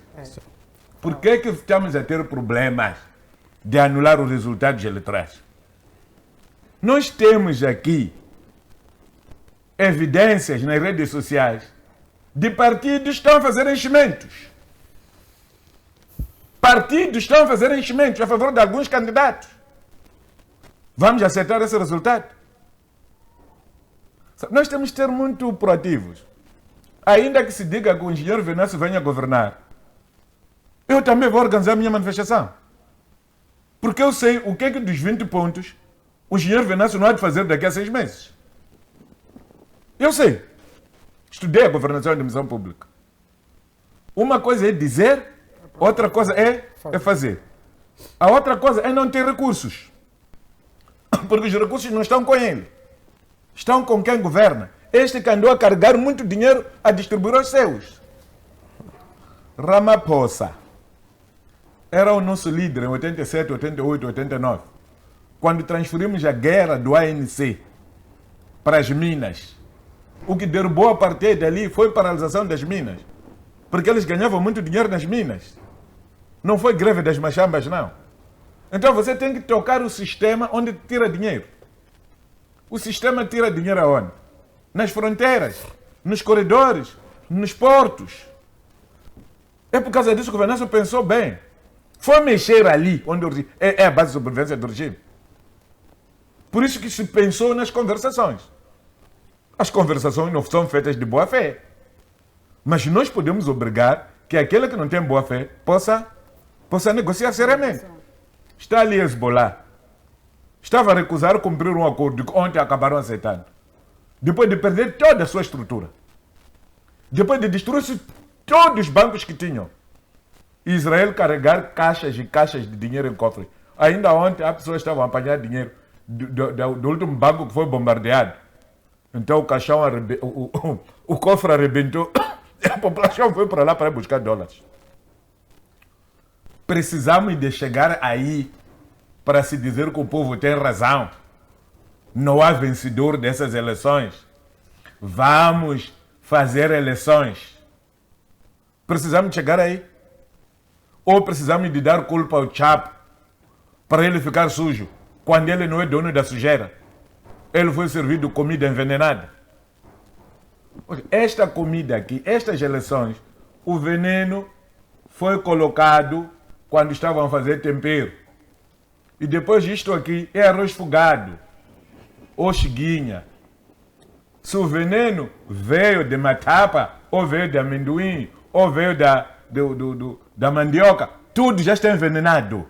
Speaker 4: Por que estamos a ter problemas de anular os resultados eleitorais? Nós temos aqui evidências nas redes sociais de partidos que estão a fazer enchimentos. Partidos estão a fazer enchimentos a favor de alguns candidatos. Vamos aceitar esse resultado? Nós temos que ser muito proativos. Ainda que se diga que o engenheiro Venâncio venha governar, eu também vou organizar a minha manifestação. Porque eu sei o que é que dos 20 pontos o engenheiro Venâncio não há de fazer daqui a 6 meses. Eu sei. Estudei a governação e admissão pública. Uma coisa é dizer, outra coisa é fazer. A outra coisa é não ter recursos. Porque os recursos não estão com ele. Estão com quem governa. Este que andou a carregar muito dinheiro a distribuir aos seus. Ramaphosa era o nosso líder em 87, 88, 89. quando transferimos a guerra do ANC para as minas, o que derrubou a partir dali foi a paralisação das minas. Porque eles ganhavam muito dinheiro nas minas. Não foi greve das machambas, não. Então você tem que tocar o sistema onde tira dinheiro. O sistema tira dinheiro aonde? Nas fronteiras, nos corredores, nos portos. É por causa disso que o Venâncio pensou bem. Foi mexer ali, onde é a base de sobrevivência do regime. Por isso que se pensou nas conversações. As conversações não são feitas de boa fé. Mas nós podemos obrigar que aquele que não tem boa fé possa negociar seriamente. Está ali Hezbollah. Estava a recusar cumprir um acordo que ontem acabaram aceitando. Depois de perder toda a sua estrutura. Depois de destruir todos os bancos que tinham. Israel carregar caixas e caixas de dinheiro em cofre. Ainda ontem as pessoas estavam a apanhar dinheiro do último banco que foi bombardeado. Então o caixão o cofre arrebentou e a população foi para lá para buscar dólares. Precisamos de chegar aí para se dizer que o povo tem razão. Não há vencedor dessas eleições. Vamos fazer eleições. Precisamos chegar aí. Ou precisamos de dar culpa ao Chapo para ele ficar sujo, quando ele não é dono da sujeira. Ele foi servido comida envenenada. Esta comida aqui, estas eleições, o veneno foi colocado quando estavam a fazer tempero. E depois disto aqui é arroz fogado, ou chiguinha. Se o veneno veio de matapa, ou veio de amendoim, ou veio da mandioca, tudo já está envenenado.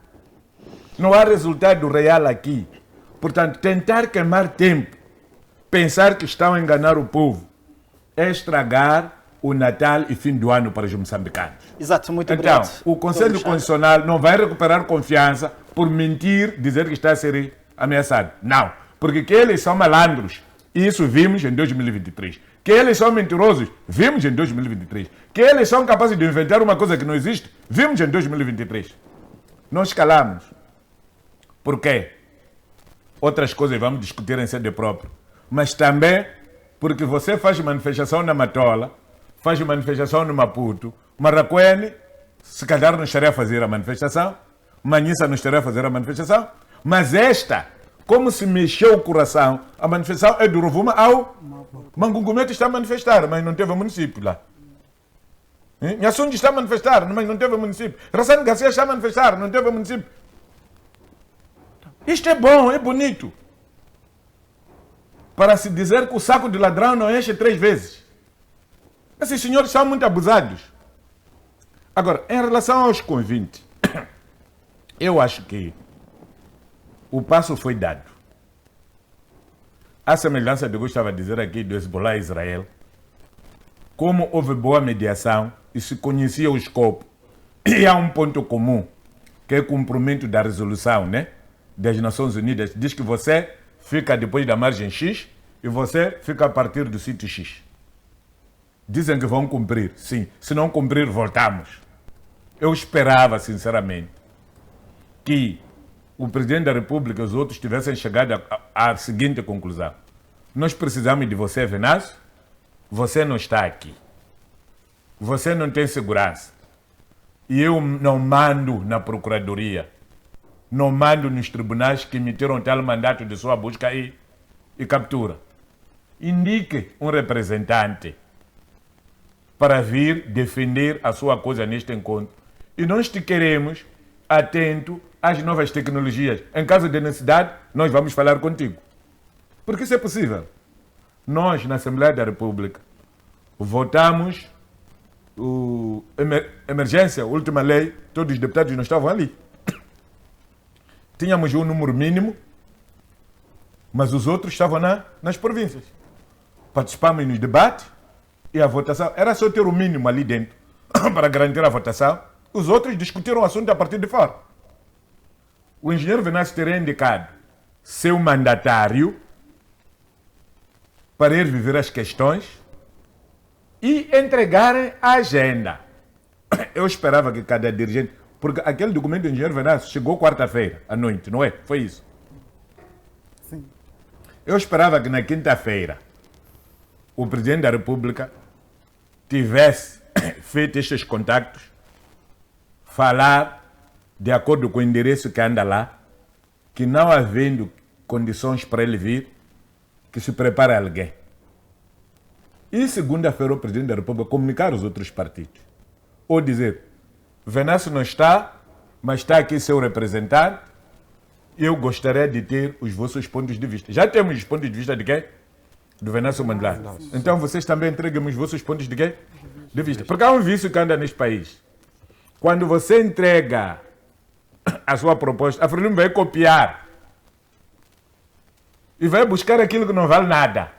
Speaker 4: Não há resultado real aqui. Portanto, tentar queimar tempo, pensar que estão a enganar o povo, é estragar o Natal e fim do ano para os moçambicanos.
Speaker 1: Exato, muito obrigado.
Speaker 4: Então, o Conselho Constitucional não vai recuperar confiança por mentir, dizer que está a ser ameaçado. Não, porque que eles são malandros, isso vimos em 2023. Que eles são mentirosos, vimos em 2023. Que eles são capazes de inventar uma coisa que não existe, vimos em 2023. Nós calamos. Por quê? Outras coisas vamos discutir em sede própria. Mas também porque você faz manifestação na Matola, faz manifestação no Maputo, Marraquene, se calhar não estaria a fazer a manifestação, Manhissa não estaria a fazer a manifestação, mas esta, como se mexeu o coração, a manifestação é do Rovuma ao Mangungumete está a manifestar, mas não teve município lá. Nhaçundi está a manifestar, mas não teve município. Rassane Garcia está a manifestar, não teve município. Isto é bom, é bonito. Para se dizer que o saco de ladrão não enche 3 vezes. Esses senhores são muito abusados. Agora, em relação aos convites, eu acho que o passo foi dado. A semelhança do que eu estava a dizer aqui do Hezbollah e Israel, como houve boa mediação e se conhecia o escopo, e há um ponto comum, que é o cumprimento da resolução, né, das Nações Unidas, diz que você fica depois da margem X e você fica a partir do sítio X. Dizem que vão cumprir, sim. Se não cumprir, voltamos. Eu esperava, sinceramente, que o Presidente da República e os outros tivessem chegado à seguinte conclusão. Nós precisamos de você, Venâncio. Você não está aqui. Você não tem segurança. E eu não mando na Procuradoria. Não mando nos tribunais que emitiram tal mandato de sua busca e captura. Indique um representante para vir defender a sua coisa neste encontro. E nós te queremos atento às novas tecnologias. Em caso de necessidade, nós vamos falar contigo. Porque isso é possível. Nós, na Assembleia da República, votamos emergência, última lei, todos os deputados não estavam ali. Tínhamos um número mínimo, mas os outros estavam nas províncias. Participamos nos debates e a votação. Era só ter o mínimo ali dentro para garantir a votação. Os outros discutiram o assunto a partir de fora. O engenheiro Venâncio teria indicado seu mandatário para ir viver as questões e entregarem a agenda. Eu esperava que cada dirigente... Porque aquele documento do engenheiro Venâncio chegou quarta-feira à noite, não é? Foi isso. Eu esperava que na quinta-feira o Presidente da República tivesse feito estes contactos, falar de acordo com o endereço que anda lá, que não havendo condições para ele vir, que se prepare alguém. E segunda-feira o Presidente da República comunicar aos outros partidos. Ou dizer, Venâncio não está, mas está aqui seu representante, eu gostaria de ter os vossos pontos de vista. Já temos os pontos de vista de quem? Do Venâncio Mandela. Então vocês também entregam os vossos pontos de quem? De vista. Porque há um vício que anda neste país. Quando você entrega a sua proposta, a Frelimo vai copiar e vai buscar aquilo que não vale nada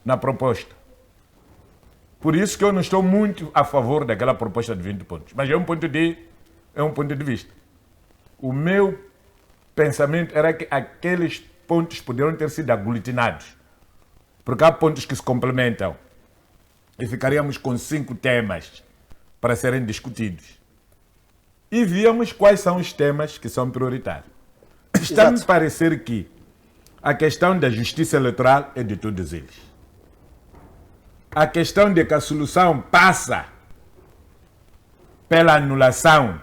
Speaker 4: na proposta. Por isso que eu não estou muito a favor daquela proposta de 20 pontos. Mas é um ponto de vista. O meu pensamento era que aqueles pontos poderiam ter sido aglutinados. Porque há pontos que se complementam. E ficaríamos com 5 temas para serem discutidos. E víamos quais são os temas que são prioritários. Está-me a parecer que a questão da justiça eleitoral é de todos eles. A questão de que a solução passa pela anulação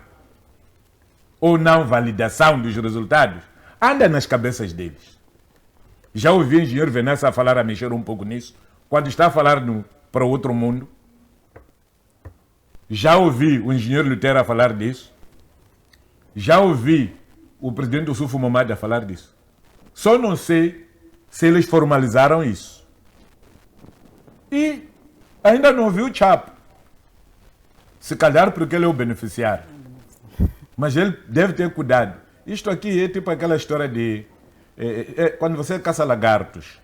Speaker 4: ou não validação dos resultados anda nas cabeças deles. Já ouvi o engenheiro Venâncio a falar, a mexer um pouco nisso, quando está a falar para o outro mundo. Já ouvi o engenheiro Lutero a falar disso. Já ouvi o presidente do Sufo Momad a falar disso. Só não sei se eles formalizaram isso. E ainda não ouvi o Chapo. Se calhar porque ele é o beneficiário. Mas ele deve ter cuidado. Isto aqui é tipo aquela história de... quando você caça lagartos.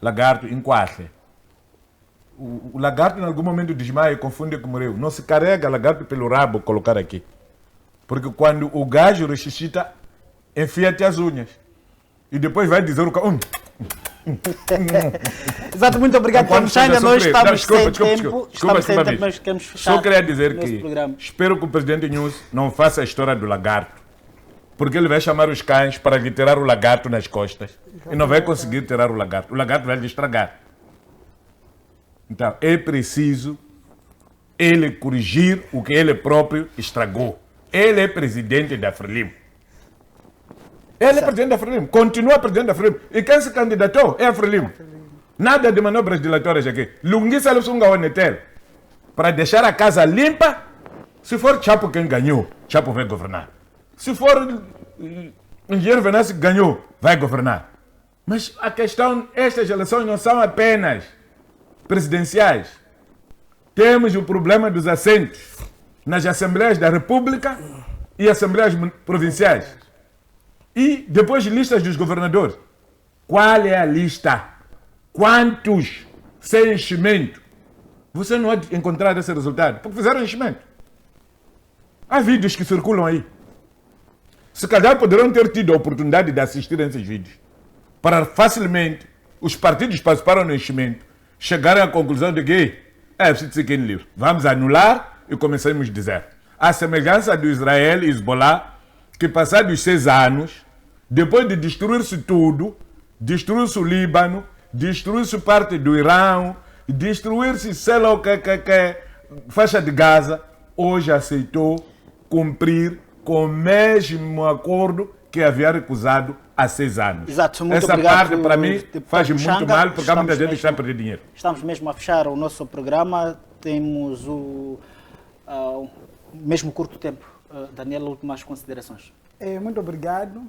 Speaker 4: Lagarto enquastre. O lagarto em algum momento desmaia e confunde com morreu. Não se carrega lagarto pelo rabo colocar aqui. Porque quando o gajo ressuscita, enfia-te as unhas. E depois vai dizer o cara...
Speaker 1: Exato, muito obrigado por ainda nós estamos sem tempo. Mas queremos fechar.
Speaker 4: Só queria dizer que espero que o Presidente News não faça a história do lagarto. Porque ele vai chamar os cães para lhe tirar o lagarto nas costas. E não vai conseguir tirar o lagarto. O lagarto vai lhe estragar. Então, é preciso ele corrigir o que ele próprio estragou. Ele é presidente da Frelimo. Ele é presidente da Frelimo. Continua presidente da Frelimo. E quem se candidatou é a Frelimo. Nada de manobras dilatórias aqui. Lunguisa Lusunga Onetel. Para deixar a casa limpa, se for Chapo quem ganhou, Chapo vai governar. Se for engenheiro Venâncio que ganhou, vai governar. Mas a questão, estas eleições não são apenas presidenciais. Temos o problema dos assentos nas Assembleias da República e Assembleias Provinciais. E depois listas dos governadores. Qual é a lista? Quantos sem enchimento? Você não pode encontrar esse resultado, porque fizeram enchimento. Há vídeos que circulam aí. Se calhar poderão ter tido a oportunidade de assistir a esses vídeos. Para facilmente os partidos participaram no enchimento, chegarem à conclusão de que é preciso ser quem livre. Vamos anular e começamos do zero. A semelhança do Israel e Hezbollah, que passados 6 anos, depois de destruir-se tudo, destruir-se o Líbano, destruir-se parte do Irão, destruir-se, sei lá o que, faixa de Gaza, hoje aceitou cumprir com o mesmo acordo que havia recusado há 6 anos.
Speaker 1: Exato, muito
Speaker 4: essa
Speaker 1: obrigado,
Speaker 4: parte, para mim, faz muito mal, porque há muita gente que está a perder dinheiro.
Speaker 1: Estamos mesmo a fechar o nosso programa. Temos o mesmo curto tempo. Daniel, últimas considerações.
Speaker 3: Muito obrigado.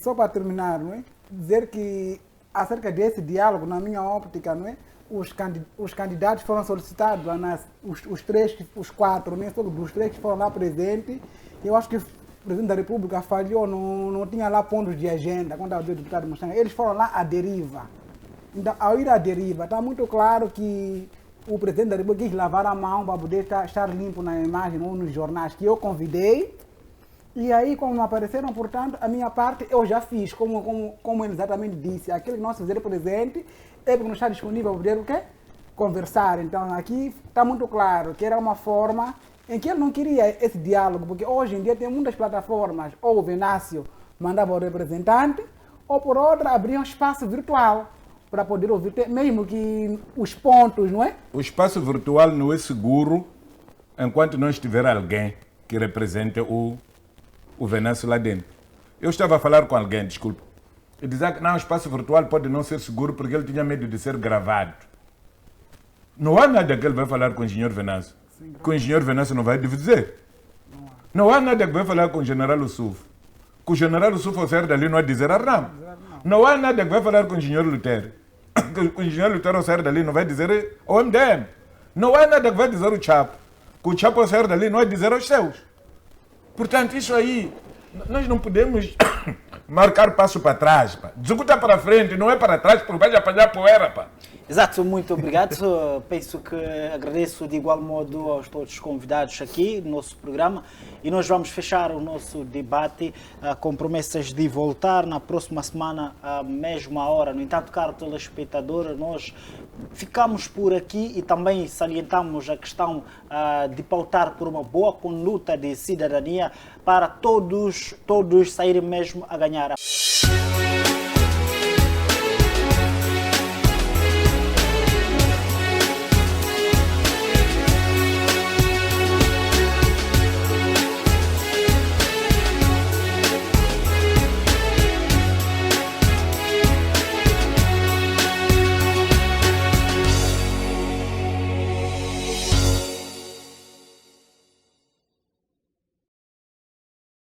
Speaker 3: Só para terminar, não é? Dizer que acerca desse diálogo, na minha óptica, não é? Os candidatos foram solicitados, os 4, né? Dos 3 que foram lá presentes. Eu acho que o Presidente da República falhou, não tinha lá pontos de agenda, quando havia o deputado Mostanga. Eles foram lá à deriva. Então, ao ir à deriva, está muito claro que o Presidente da República quis lavar a mão para poder estar limpo na imagem ou nos jornais que eu convidei. E aí, como não apareceram, portanto, a minha parte eu já fiz, como ele exatamente disse. Aquele que nós fizemos presente é porque não está disponível para poder o quê? Conversar. Então, aqui está muito claro que era uma forma em que ele não queria esse diálogo, porque hoje em dia tem muitas plataformas, ou o Venâncio mandava o representante, ou por outra, abrir um espaço virtual para poder ouvir, mesmo que os pontos, não é?
Speaker 4: O espaço virtual não é seguro enquanto não estiver alguém que represente o Venâncio lá dentro. Eu estava a falar com alguém, desculpa, e dizia que não, o espaço virtual pode não ser seguro porque ele tinha medo de ser gravado. Não há nada que ele vai falar com o engenheiro Venâncio, que o engenheiro Venâncio não vai dizer. Não há nada que vai falar com o general Ussufo, que o general Ussufo ao sair dali não vai dizer a RAM. Não há nada que vai falar com o engenheiro Lutero, que o engenheiro Lutero ao sair dali não vai dizer ao MDM. Não há nada que vai dizer o Chapo, que o Chapo ao sair dali não vai dizer aos seus. Portanto, isso aí, nós não podemos marcar passo para trás. Executa para frente, não é para trás, porque vai apanhar poeira. Pá.
Speaker 1: Exato, muito obrigado. Penso que agradeço de igual modo aos todos os convidados aqui no nosso programa e nós vamos fechar o nosso debate com promessas de voltar na próxima semana à mesma hora. No entanto, caro telespectador, nós ficamos por aqui e também salientamos a questão de pautar por uma boa conduta de cidadania para todos saírem mesmo a ganhar.